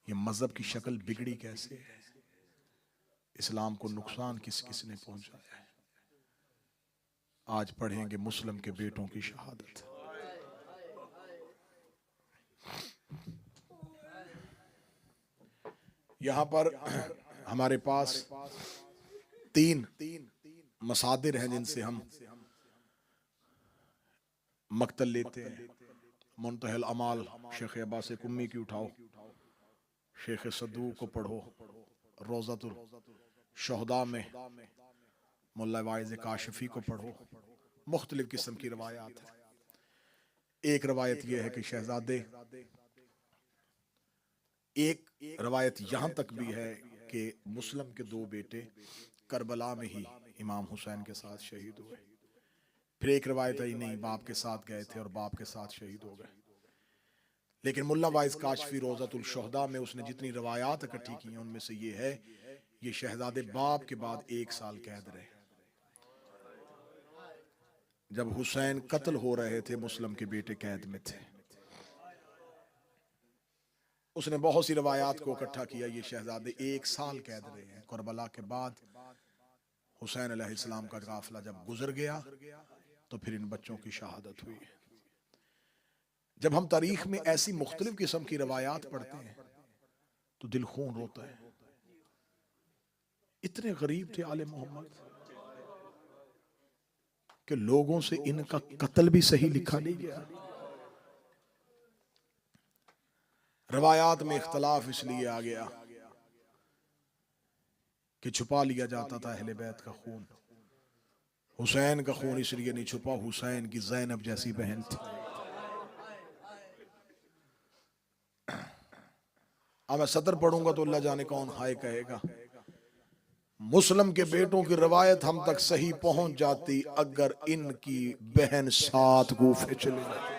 S1: ये मजहब की शक्ल बिगड़ी कैसे है, इस्लाम को नुकसान किस किस ने पहुंचाया है। आज पढ़ेंगे मुस्लिम के बेटों की शहादत। यहां पर हमारे पास 3 मसादिर हैं जिनसे हम मक्तल लेते हैं। मुंतहल अमाल शेख अब्बास कुम्मी की उठाओ, शेख सदूक को पढ़ो, रोज़ातुल शुहदा में मुल्ला वाइज़ काशिफी को पढ़ो। मुख्तलिफ किस्म की रवायात है। एक रवायत यह है कि शहजादे, एक रवायत यहां तक भी है कि मुस्लिम के 2 बेटे करबला में ही इमाम हुसैन के साथ शहीद हुए। फिर एक रवायत है नहीं, बाप के साथ गए थे और बाप के साथ शहीद हो गए। लेकिन मुल्ला वाइज काशफी रोज़ातुल शुहदा में उसने जितनी रवायात इकट्ठी की हैं उनमें से ये है, ये शहजादे बाप के बाद 1 साल कैद रहे। जब हुसैन कत्ल हो रहे थे मुस्लिम के बेटे कैद में थे। उसने बहुत सी रवायात को इकट्ठा किया। ये शहजादे 1 साल कैद रहे हैं। करबला के बाद हुसैन अलैहिस्सलाम का काफिला जब गुजर गया तो फिर इन बच्चों की शहादत हुई। जब हम तारीख में ऐसी मुख्तलिफ किस्म की रवायात पढ़ते हैं तो दिल खून रोता है। इतने गरीब थे आले मोहम्मद कि लोगों से इनका कत्ल भी सही लिखा नहीं गया। रवायात में इख्तलाफ इसलिए आ गया कि छुपा लिया जाता था अहले बैत का खून। हुसैन का खून इसलिए नहीं छुपा, हुसैन की ज़ैनब जैसी बहन थी। अब मैं सदर पढ़ूंगा तो अल्लाह जाने कौन हाय कहेगा। मुस्लिम के बेटों की रवायत हम तक सही पहुंच जाती अगर इनकी बहन 7 गूफे चले जाती।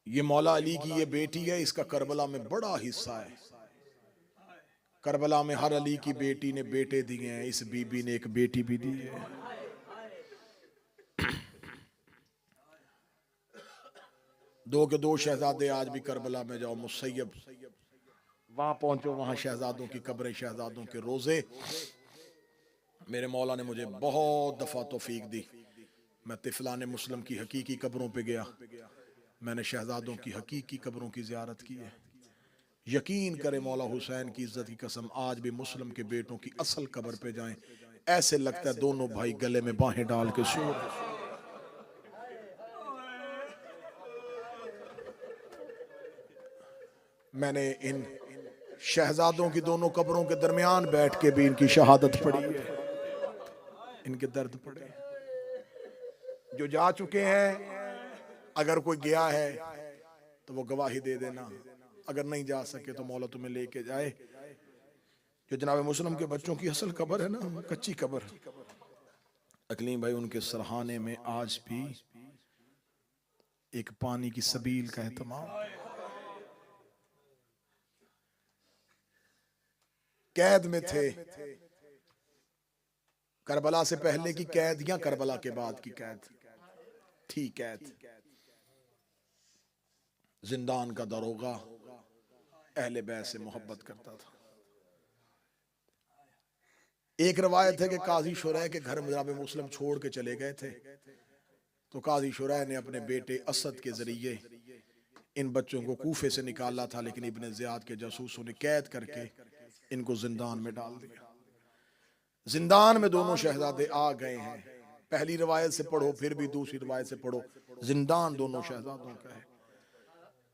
S1: ये मौला अली की ये बेटी है, इसका करबला में बड़ा हिस्सा है। करबला में हर अली की बेटी ने बेटे दिए हैं, इस बीबी ने एक बेटी भी दी है। दो के 2 शहजादे आज भी करबला में जाओ, मुसैयब वहां पहुंचो, वहां शहजादों की कब्रें, शहजादों के रोजे। मेरे मौला ने मुझे बहुत दफा तौफीक दी, मैं तिफलान मुस्लिम की हकीकी कब्रों पे गया, मैंने शहजादों की हकीकी कब्रों की जियारत की है। यकीन करे मौला हुसैन की इज्जत की कसम, आज भी मुस्लिम के बेटों की असल कब्र पे जाएं, ऐसे लगता है दोनों भाई गले में बाहें डाल के सो रहे। मैंने इन शहजादों की दोनों कब्रों के दरमियान बैठ के भी इनकी शहादत पढ़ी है, इनके दर्द पड़े। जो जा चुके हैं, अगर कोई गया है तो वो गवाही दे देना, अगर नहीं जा सके तो मौला तुम्हें लेके जाए। जो जनाब मुस्लिम के बच्चों की असल कब्र है ना, कच्ची कब्र, अकलीम भाई उनके सरहाने में आज भी एक पानी की सबील का एहतमाम। कैद में थे, करबला से पहले की कैद या करबला के बाद की कैद थी। कैद जिंदान का दरोगा अहले बैत से मोहब्बत करता था। एक रवायत है कि काजी शुरैह के घर जनाब मुस्लिम छोड़ के चले गए थे, तो काजी शुरैह ने अपने बेटे असद के जरिए इन बच्चों को कूफे से निकाला था, लेकिन इब्ने ज़ियाद के जासूसों ने कैद करके इनको जिंदान में डाल दिया। जिंदान में दोनों शहजादे आ गए हैं। पहली रवायत से पढ़ो, फिर भी दूसरी रवायत से पढ़ो, जिंदान दोनों शहजादों का है।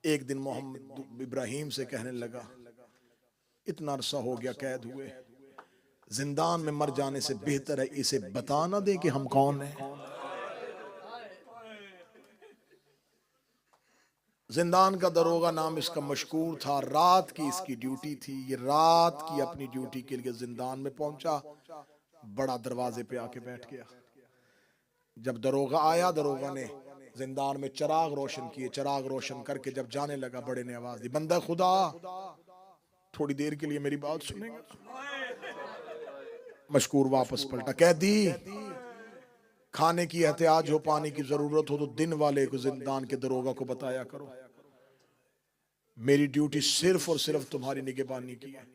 S1: एक दिन मोहम्मद इब्राहिम से कहने लगा, इतना अरसा हो गया कैद हुए, जिंदान में मर जाने से बेहतर है इसे बता ना दे कि हम कौन हैं। जिंदान का दरोगा नाम इसका मशकूर था, रात की इसकी ड्यूटी थी। ये रात की अपनी ड्यूटी के लिए जिंदान में पहुंचा, बड़ा दरवाजे पे आके बैठ गया। जब दरोगा आया, दरोगा ने जिंदान में चिराग रोशन किए। चिराग रोशन करके जब जाने लगा, बड़े ने आवाज दी, बंदा खुदा थोड़ी देर के लिए मेरी बात सुनेगा। मशकूर वापस पलटा, कैदी खाने की एहतियाज हो, पानी की जरूरत हो तो दिन वाले को जिंदान के दरोगा को बताया करो। मेरी ड्यूटी सिर्फ और सिर्फ तुम्हारी निगहबानी की है।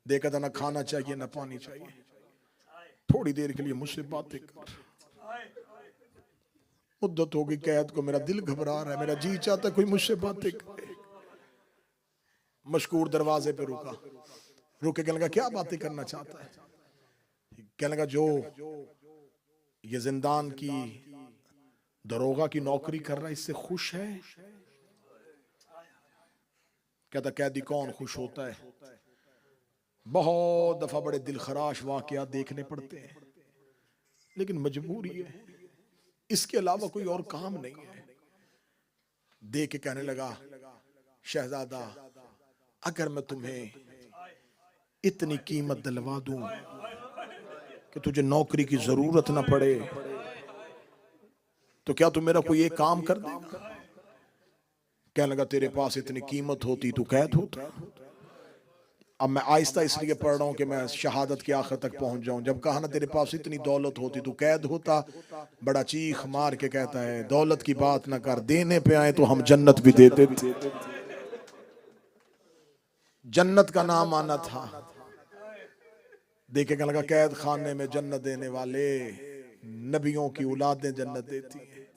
S1: देखा था ना खाना चाहिए ना पानी चाहिए, थोड़ी देर के लिए मुझसे बातें कर। मुद्दत होगी कैद को, मेरा दिल घबरा रहा है, मेरा जी चाहता है कोई मुझसे बातें करे। मशकूर दरवाजे पे रुका, रुके कहने लगा क्या बातें करना चाहता है। कहने लगा जो ये जिंदान की दरोगा की नौकरी कर रहा है इससे खुश है। कहता कैदी कौन खुश होता है, बहुत दफा बड़े दिलखराश वाकया देखने पड़ते हैं, लेकिन मजबूरी है, इसके अलावा कोई और काम नहीं है। देख के कहने लगा, शहजादा अगर मैं तुम्हें इतनी कीमत दिलवा दूं कि तुझे नौकरी की जरूरत ना पड़े, तो क्या तू मेरा कोई एक काम कर देगा। कहने लगा तेरे पास इतनी कीमत होती तो कैद होता। अब मैं आहिस्ता इसलिए पढ़ रहा हूं कि मैं शहादत के आखिर तक पहुंच जाऊं। जब कहा ना तेरे पास इतनी दौलत होती तो कैद होता, बड़ा चीख मार के कहता है दौलत की बात ना कर, देने पे आए तो हम जन्नत भी दे देते। जन्नत का नाम आना था। देखे लगा कैद खाने में जन्नत देने वाले नबियों की औलादें जन्नत देती हैं।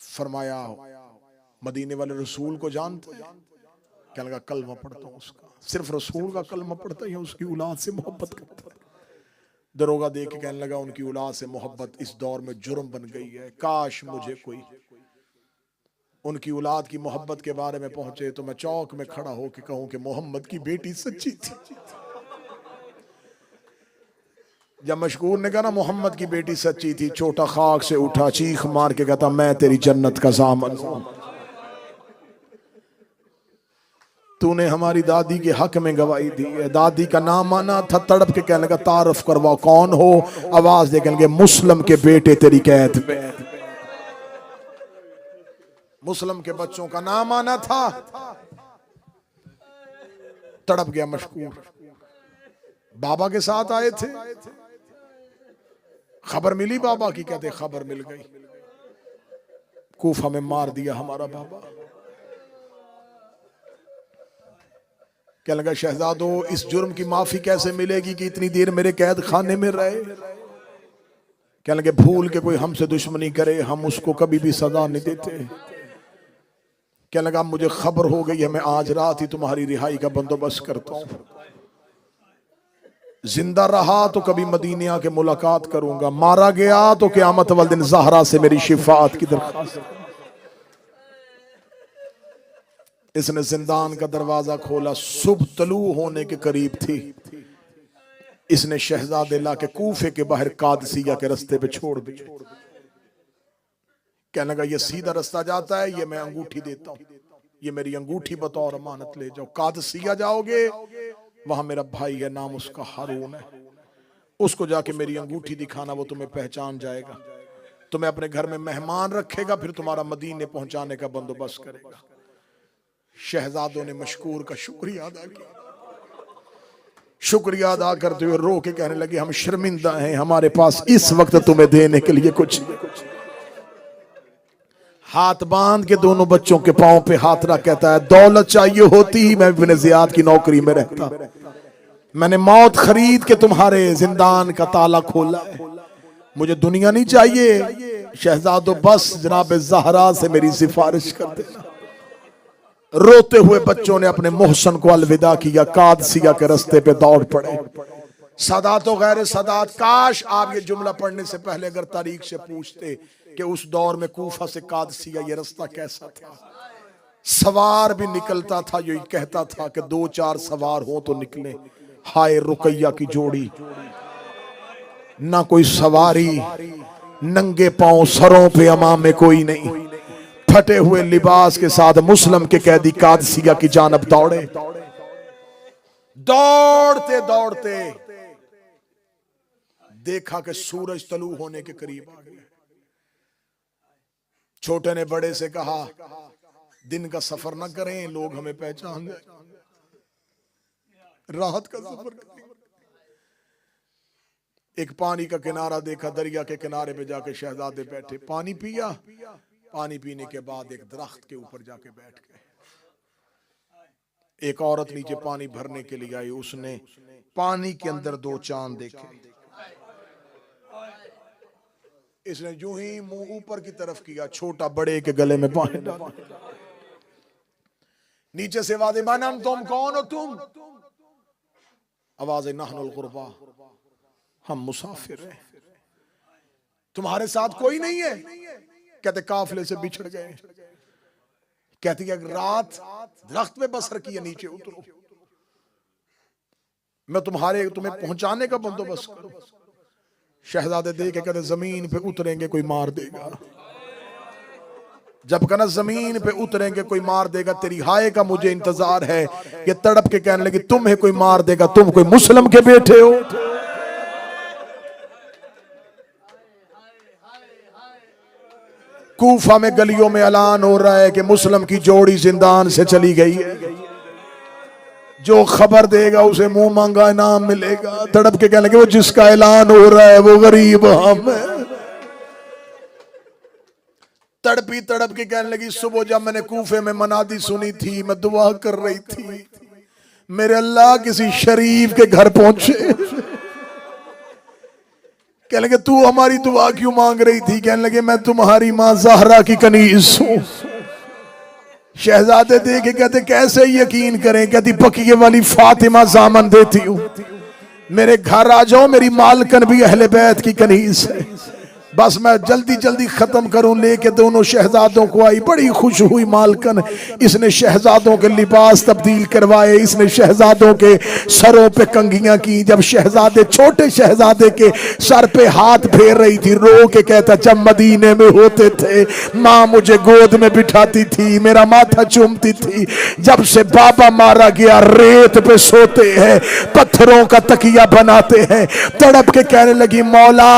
S1: फरमाया मदीने वाले रसूल को जानते हैं। क्या लगा कलमा पढ़ता हूँ उसका, सिर्फ रसूल का कलमा पढ़ता ही उसकी औलाद से मोहब्बत करता। दरोगा देख के कहने लगा उनकी औलाद से मोहब्बत इस दौर में जुर्म बन गई है, काश मुझे कोई उनकी औलाद की मोहब्बत के बारे में पहुंचे तो मैं चौक में खड़ा होकर कहूं कि मोहम्मद की बेटी सच्ची थी। जब मशकूर ने कहा ना मोहम्मद की बेटी सच्ची थी, छोटा खाक से उठा, चीख मार के कहता मैं तेरी जन्नत का ज़ामन हूं। तूने हमारी दादी के हक में गवाही दी है। दादी का नाम आना था। तड़प के कहने लगा तारफ करवाओ कौन हो। आवाज दे कहने मुस्लिम के बेटे तेरी कैद में। मुस्लिम के बच्चों का नाम आना था। तड़प गया मशकूर। बाबा के साथ आए थे, खबर मिली बाबा की, कहते खबर मिल गई, कूफा में मार दिया हमारा बाबा। क्या लगा शहजादो इस जुर्म की माफी कैसे मिलेगी कि इतनी देर मेरे कैद खाने में रहे। क्या लगे भूल के कोई हमसे दुश्मनी करे हम उसको कभी भी सजा नहीं देते। क्या लगा मुझे खबर हो गई है, मैं आज रात ही तुम्हारी रिहाई का बंदोबस्त करता हूं। जिंदा रहा तो कभी मदीने आके मुलाकात करूंगा, मारा गया तो क़यामत वाले दिन ज़हरा से मेरी शिफाअत की दरख्वास्त। इसने जिंदान का दरवाजा खोला, सुबह तलू होने के करीब थी। इसने शहजादे ला के कूफे के बाहर कादसिया के रास्ते पे छोड़ दिए। कहने लगा ये सीधा रास्ता जाता है, ये मैं अंगूठी देता हूं, ये मेरी अंगूठी बतौर अमानत ले जाओ। कादसिया जाओगे, वहां मेरा भाई है, नाम उसका हारून है, उसको जाके मेरी अंगूठी दिखाना, वो तुम्हें पहचान जाएगा, तुम्हें अपने घर में मेहमान रखेगा, फिर तुम्हारा मदीने पहुंचाने का बंदोबस्त करेगा। शहजादों ने मशकूर का शुक्रिया अदा किया। शुक्रिया अदा करते हुए रो के कहने लगे हम शर्मिंदा हैं, हमारे पास इस वक्त तुम्हें देने के लिए कुछ। हाथ बांध के दोनों बच्चों के पांव पे हाथ रख कहता है दौलत चाहिए होती मैं इब्न ज़ियाद की नौकरी में रहता, मैंने मौत खरीद के तुम्हारे जिंदान का ताला खोला है, मुझे दुनिया नहीं चाहिए। शहजादो बस जनाब ज़हरा से मेरी सिफारिश कर देना। रोते हुए बच्चों ने अपने मोहसन को अलविदा किया, कादसिया के रास्ते पे दौड़ पड़े। सादात और गैर सादात, काश आप ये जुमला पढ़ने से पहले अगर तारीख से पूछते कि उस दौर में कूफा से कादसिया ये रास्ता कैसा था। सवार भी निकलता था, यही कहता था कि 2-4 सवार हो तो निकले। हाय रुकैया की जोड़ी, ना कोई सवारी, नंगे पांव, सरों पे अमाम में कोई नहीं, फटे हुए लिबास के साथ मुस्लिम के कैदी कादसिया की जानब दौड़े। दौड़ते दौड़ते देखा कि सूरज तलू होने के करीब आ गया। छोटे ने बड़े से कहा दिन का सफर न करें, लोग हमें पहचान जाए, राहत का सफर करें। एक पानी का किनारा देखा, दरिया के किनारे पे जाके शहजादे बैठे, पानी पिया। पानी पीने के बाद एक दरख्त के ऊपर जाके बैठ गए। एक औरत नीचे पानी भरने के लिए आई, उसने पानी के अंदर 2 चांद देखे। इसने जो ही मुंह ऊपर की तरफ किया, छोटा बड़े के गले में पानी डाला। नीचे से आवाज़ मानम तुम कौन हो तुम? आवाज़ नहनुल गुरबा, हम मुसाफिर हैं, तुम्हारे साथ कोई नहीं है? कहते काफिले से बिछड़ गए। कहती है रात दरख्त पे बसर किया, नीचे उतरो, मैं तुम्हें पहुंचाने का बंदोबस्त करूं। शहजादे दे के कहते जमीन पे उतरेंगे कोई मार देगा। जब कहना जमीन पे उतरेंगे कोई मार देगा, तेरी हाय का मुझे इंतजार है। ये तड़प के कहने लगी तुम्हें कोई मार देगा, तुम कोई मुस्लिम के बेटे हो। कूफा में गलियों में ऐलान हो रहा है कि मुस्लिम की जोड़ी जिंदान से चली गई है, जो खबर देगा उसे मुंह मांगा इनाम मिलेगा। तड़प के कहने लगे वो जिसका ऐलान हो रहा है वो गरीब हम है। तड़पी तड़प के कहने लगी सुबह जब मैंने कूफे में मनादी सुनी थी, मैं दुआ कर रही थी मेरे अल्लाह किसी शरीफ के घर पहुंचे। कहने लगे तू हमारी दुआ क्यों मांग रही थी? कहने लगे मैं तुम्हारी मां ज़हरा की कनीज हूं। शहजादे देखे कहते कैसे यकीन करें? कहती बकिए वाली फातिमा जामन देती हूं, मेरे घर आ जाओ, मेरी मालकन भी अहले बैत की कनीज है, बस मैं जल्दी जल्दी खत्म करूं। लेके दोनों शहजादों को आई, बड़ी खुश हुई मालकन। इसने शहजादों के लिबास तब्दील करवाए, इसने शहजादों के सरों पे कंघियां की। जब शहजादे छोटे शहजादे के सर पे हाथ फेर रही थी, रो के कहता जब मदीने में होते थे माँ मुझे गोद में बिठाती थी, मेरा माथा चूमती थी। जब से बाबा मारा गया रेत पे सोते हैं, पत्थरों का तकिया बनाते हैं। तड़प के कहने लगी मौला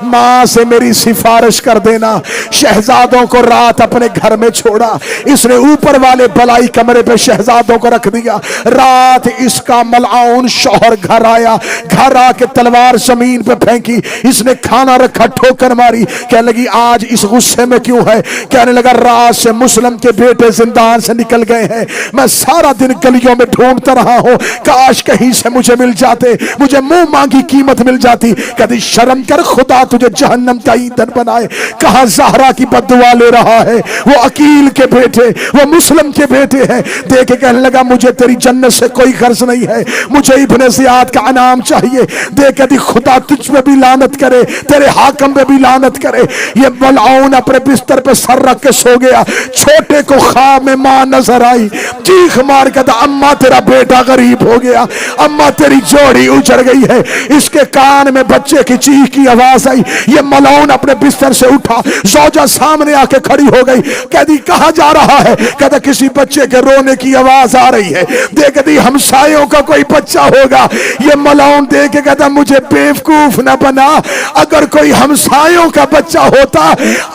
S1: माँ से मेरी सिफारिश कर देना। शहजादों को रात अपने घर में छोड़ा, इसने ऊपर वाले बलाई कमरे पे शहजादों को रख दिया। रात इसका मलआउन शौहर घर आया, घर आके तलवार जमीन पे फेंकी, इसने खाना रखा, ठोकर मारी। कहने लगी आज इस गुस्से में क्यों है? कहने लगा रात से मुस्लिम के बेटे जिंदान से निकल गए हैं, मैं सारा दिन गलियों में ढूंढता रहा हूं, काश कहीं से मुझे मिल जाते, मुझे मुंह मांगी कीमत मिल जाती। कहती शर्म कर, खुदा
S2: तुझे जहन्नम का ईंधन बनाए। कहा ज़हरा की बद्दुआ ले रहा है, वो अकील के बेटे, वो मुस्लिम के बेटे हैं। देख के कहने लगा मुझे तेरी जन्नत से कोई गर्ज नहीं है, मुझे इब्ने ज़ियाद का इनाम चाहिए। देख के खुदा तुझ पे भी लानत करे, तेरे हाकम पे भी लानत करे। ये मलआउन अपने बिस्तर पे सर रख के सो गया। छोटे को ख्वाब में मां नजर आई, चीख मार के अम्मा तेरा बेटा गरीब हो गया, अम्मा तेरी जोड़ी उजड़ गई है। इसके कान में बच्चे की चीख की आवाज आई। ये मलआउन अपने बिस्तर से उठा, ज़ौजा सामने आके खड़ी हो गई। कहती कहां जा रहा है? कहता किसी बच्चे के रोने की आवाज आ रही है। देखती हमसायों का कोई बच्चा होगा। ये मलआउन देख के कहता मुझे बेवकूफ न बना, अगर कोई हमसायों का बच्चा होता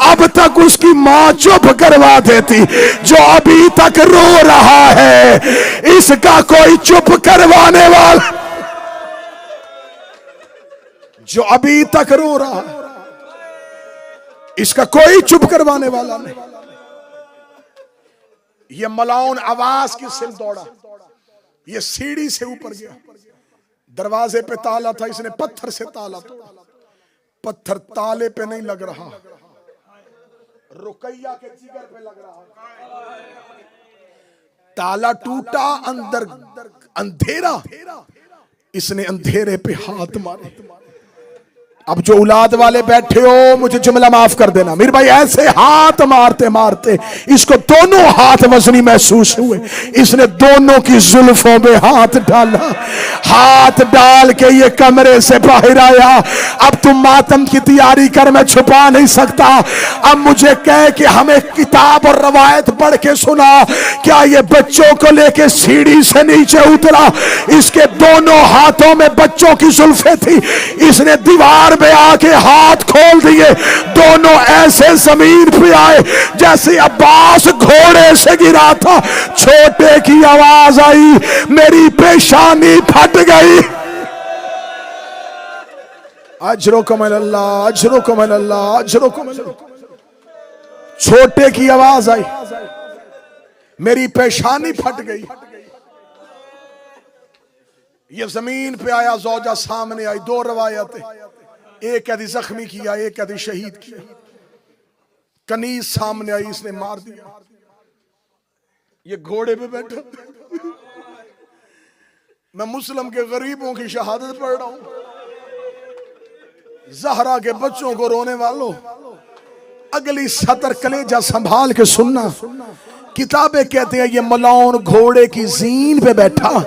S2: अब तक उसकी मां चुप करवा देती। जो अभी तक रो रहा है इसका कोई चुप करवाने वाला, जो अभी तक रो रहा है इसका कोई चुप करवाने वाला नहीं। ये मलआउन आवाज की सिल दौड़ा, ये सीढ़ी से ऊपर गया, दरवाजे पे ताला था, इसने पत्थर से ताला तोड़ा। पत्थर ताले पे नहीं लग रहा, रुकैया के जिगर पे लग रहा। ताला टूटा, अंदर अंधेरा, इसने अंधेरे पे हाथ मारे। अब जो औलाद वाले बैठे हो मुझे जुमला माफ कर देना, मेरे भाई ऐसे हाथ मारते मारते इसको दोनों हाथ वजनी महसूस हुए। इसने दोनों की जुल्फों में हाथ डाला, हाथ डाल के ये कमरे से बाहर आया। अब तुम मातम की तैयारी कर, मैं छुपा नहीं सकता। अब मुझे कह कि हमें किताब और रवायत पढ़ के सुना, क्या ये बच्चों को लेके सीढ़ी से नीचे उतरा? इसके दोनों हाथों में बच्चों की जुल्फें थी। इसने दीवार में आके हाथ खोल दिए, दोनों ऐसे जमीन पे आए जैसे अब्बास घोड़े से गिरा था। छोटे की आवाज आई, मेरी पेशानी फट गई। अजरुकुम अल्लाह, अजरुकुम अल्लाह, अजरुकुम अल्लाह। छोटे की आवाज आई, मेरी पेशानी फट गई। ये जमीन पे आया, ज़ौजा सामने आई। दो रवायतें, एक कहती जख्मी किया, एक कहती शहीद किया। कनीज सामने आई, इसने मार दिया। ये घोड़े पे बैठा, मैं मुस्लिम के गरीबों की शहादत पढ़ रहा हूं। ज़हरा के बच्चों को रोने वालों, अगली सतर कलेजा संभाल के सुनना। किताबें कहते हैं ये मलआउन घोड़े की जीन पे बैठा,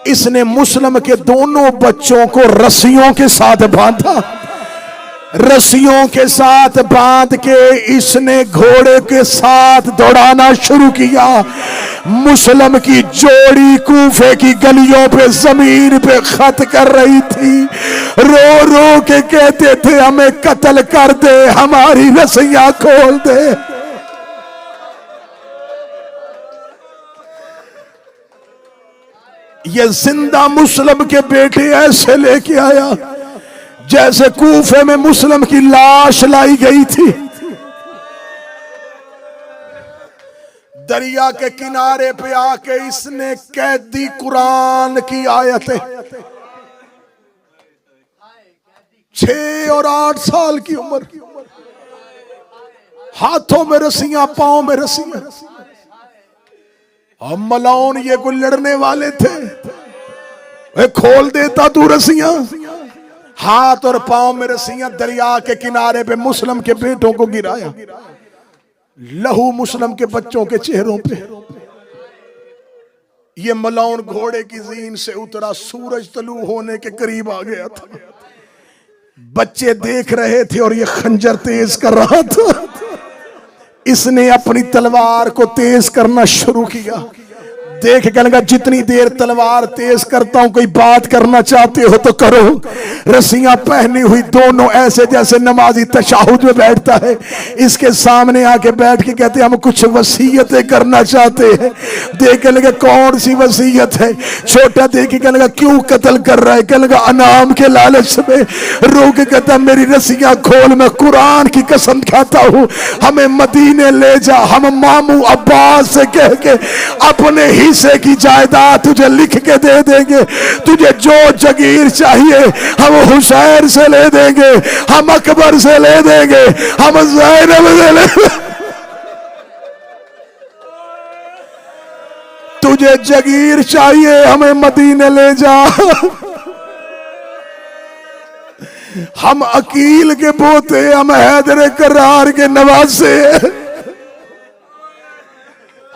S2: इसने मुस्लिम के दोनों बच्चों को रस्सियों के साथ बांधा। रस्सियों के साथ बांध के इसने घोड़े के साथ दौड़ाना शुरू किया। मुस्लिम की जोड़ी कूफे की गलियों पे जमीन पे खत कर रही थी, रो रो के कहते थे हमें कत्ल कर दे, हमारी रस्सियां खोल दे। ये जिंदा मुस्लिम के बेटे ऐसे लेके आया जैसे कूफे में मुस्लिम की लाश लाई गई थी। दरिया के किनारे पे आके इसने कैदी कुरान की आयतें, 6 और 8 साल की उम्र, हाथों में रस्सियां, पांव में रस्सियां। हम मलआउन ये कोई लड़ने वाले थे, वे खोल देता तू रस्सियां। हाथ और पांव में रस्सियां, दरिया के किनारे पे मुस्लिम के बेटों को गिराया। लहू मुस्लिम के बच्चों के चेहरों पे। ये मलआउन घोड़े की जीन से उतरा, सूरज तलू होने के करीब आ गया था। बच्चे देख रहे थे और ये खंजर तेज कर रहा था। इसने अपनी तलवार को तेज करना शुरू किया। देख के लगा जितनी देर तलवार तेज करता हूं, कोई बात करना चाहते हो तो करो। रस्सियां पहनी हुई दोनों ऐसे जैसे नमाजी तशाहुद में बैठता है। इसके सामने आके बैठ के कहते हम कुछ वसीयतें करना चाहते हैं। देख के लगे कौन सी वसीयत है? छोटा देख के लगा क्यों कत्ल कर रहा है? कह लगा अनाम के लालच में। रो के कहता मेरी रस्सियां खोल, मैं कुरान की कसम खाता हूं, हमें मदीने ले जा। हम मामू अब्बास से कह के अपने हिस्से की जायदाद तुझे लिख के दे देंगे। तुझे जो जगीर चाहिए हम हुसैन से ले देंगे, हम अकबर से ले देंगे, हम ज़ैनब से ले देंगे। तुझे जगीर चाहिए, हमें मदीने ले जा। हम अकील के पोते, हम हैदर करार के नवासे,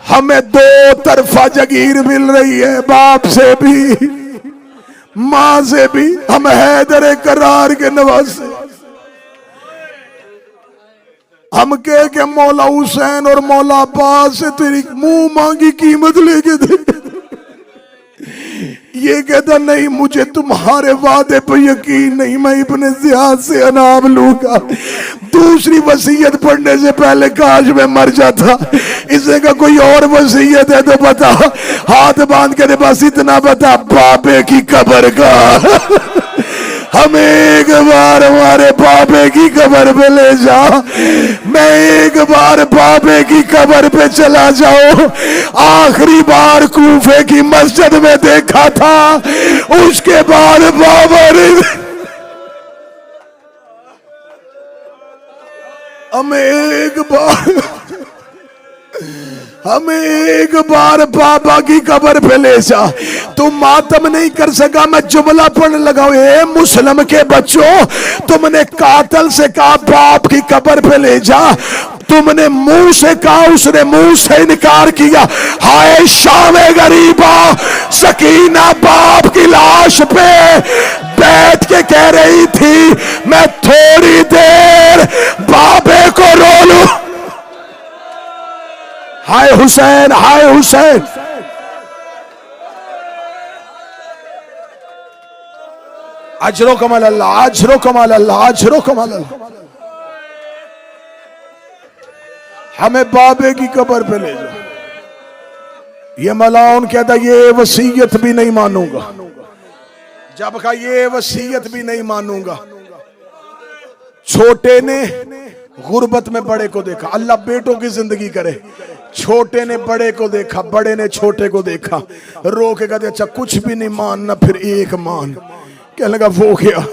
S2: हमें दो तरफा जगीर मिल रही है, बाप से भी मां से भी। हम हैदर करार के नवासे, हम कह के मौला हुसैन और मौला अब्बास से तेरी मुंह मांगी कीमत लेके दे। ये कहता नहीं, मुझे तुम्हारे वादे पर यकीन नहीं, मैं इब्ने ज़ियाद से अनाम लूंगा। दूसरी वसीयत पढ़ने से पहले काश मैं मर जाता। इसने का कोई और वसीयत है तो बता। हाथ बांध के बस इतना बता, बाबे की कब्र का हमें एक बार हमारे बाबे की कब्र पे ले जा। मैं एक बार बाबे की कब्र पे चला जाऊं। आखिरी बार कूफे की मस्जिद में देखा था, उसके बाद बाबा ने हमें एक बार बाबा की कब्र पे ले जा। तुम मातम नहीं कर सका, मैं जुमला पढ़ने लगा। ए मुस्लिम के बच्चों, तुमने कातल से कहा बाप की कब्र पे ले जा, तुमने मुंह से कहा, उसने मुंह से इनकार किया। हाय शाम गरीबा, सकीना बाप की लाश पे बैठ के कह रही थी, मैं थोड़ी देर बाबे को रो लूं। हाय हुसैन, हाय हुसैन। अजरो कमाल अल्लाह, अजरो कमाल अल्लाह, अजरो कमाल अल्लाह। हमें बाबे की कब्र पे ले जाओ। ये मलाउन कहता ये वसीयत भी नहीं मानूंगा। जब कहा ये वसीयत भी नहीं मानूंगा। छोटे ने गुर्बत में बड़े को देखा, अल्लाह बेटों की जिंदगी करे। छोटे ने बड़े को देखा, बड़े ने छोटे को देखा, रो के कहते अच्छा कुछ भी नहीं मानना, फिर एक मान। क्या लगा वो क्या?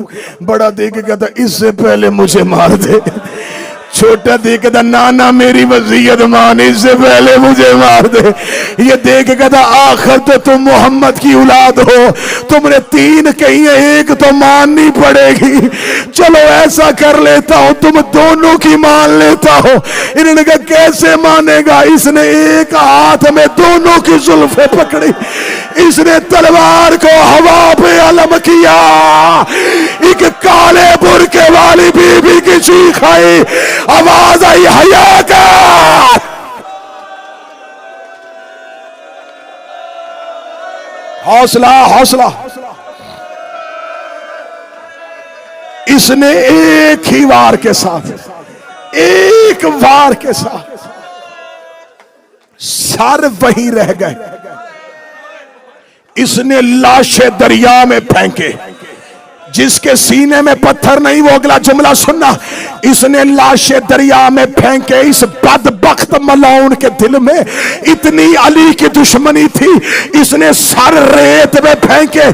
S2: बड़ा देख के कहता इससे पहले मुझे मार दे। छोटा देख कहता नाना मेरी वसीयत मान, इससे पहले मुझे मार दे। ये देख कहता आखिर तो तुम मोहम्मद की औलाद हो, तुमने तीन कही है, एक तो माननी पड़ेगी। चलो ऐसा कर लेता हूं, तुम दोनों की मान लेता हो। इन्होंने कहा कैसे मानेगा? इसने एक हाथ में दोनों की जुल्फे पकड़ी, इसने तलवार को हवा पे अलम किया। एक काले बुरके वाली बीबी की चीख आई, आवाज आई हया का। हौसला, हौसला। इसने एक ही वार के साथ, एक वार के साथ सर वहीं रह गए। इसने लाशें दरिया में फेंके। जिसके सीने में पत्थर नहीं वो अगला जुमला सुनना। इसने लाशें दरिया में फेंके। इस बदबख्त मलाउन के दिल में इतनी अली की दुश्मनी थी, इसने सर रेत में फेंके।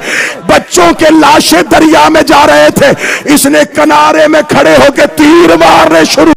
S2: बच्चों के लाशें दरिया में जा रहे थे, इसने किनारे में खड़े होकर तीर मारने शुरू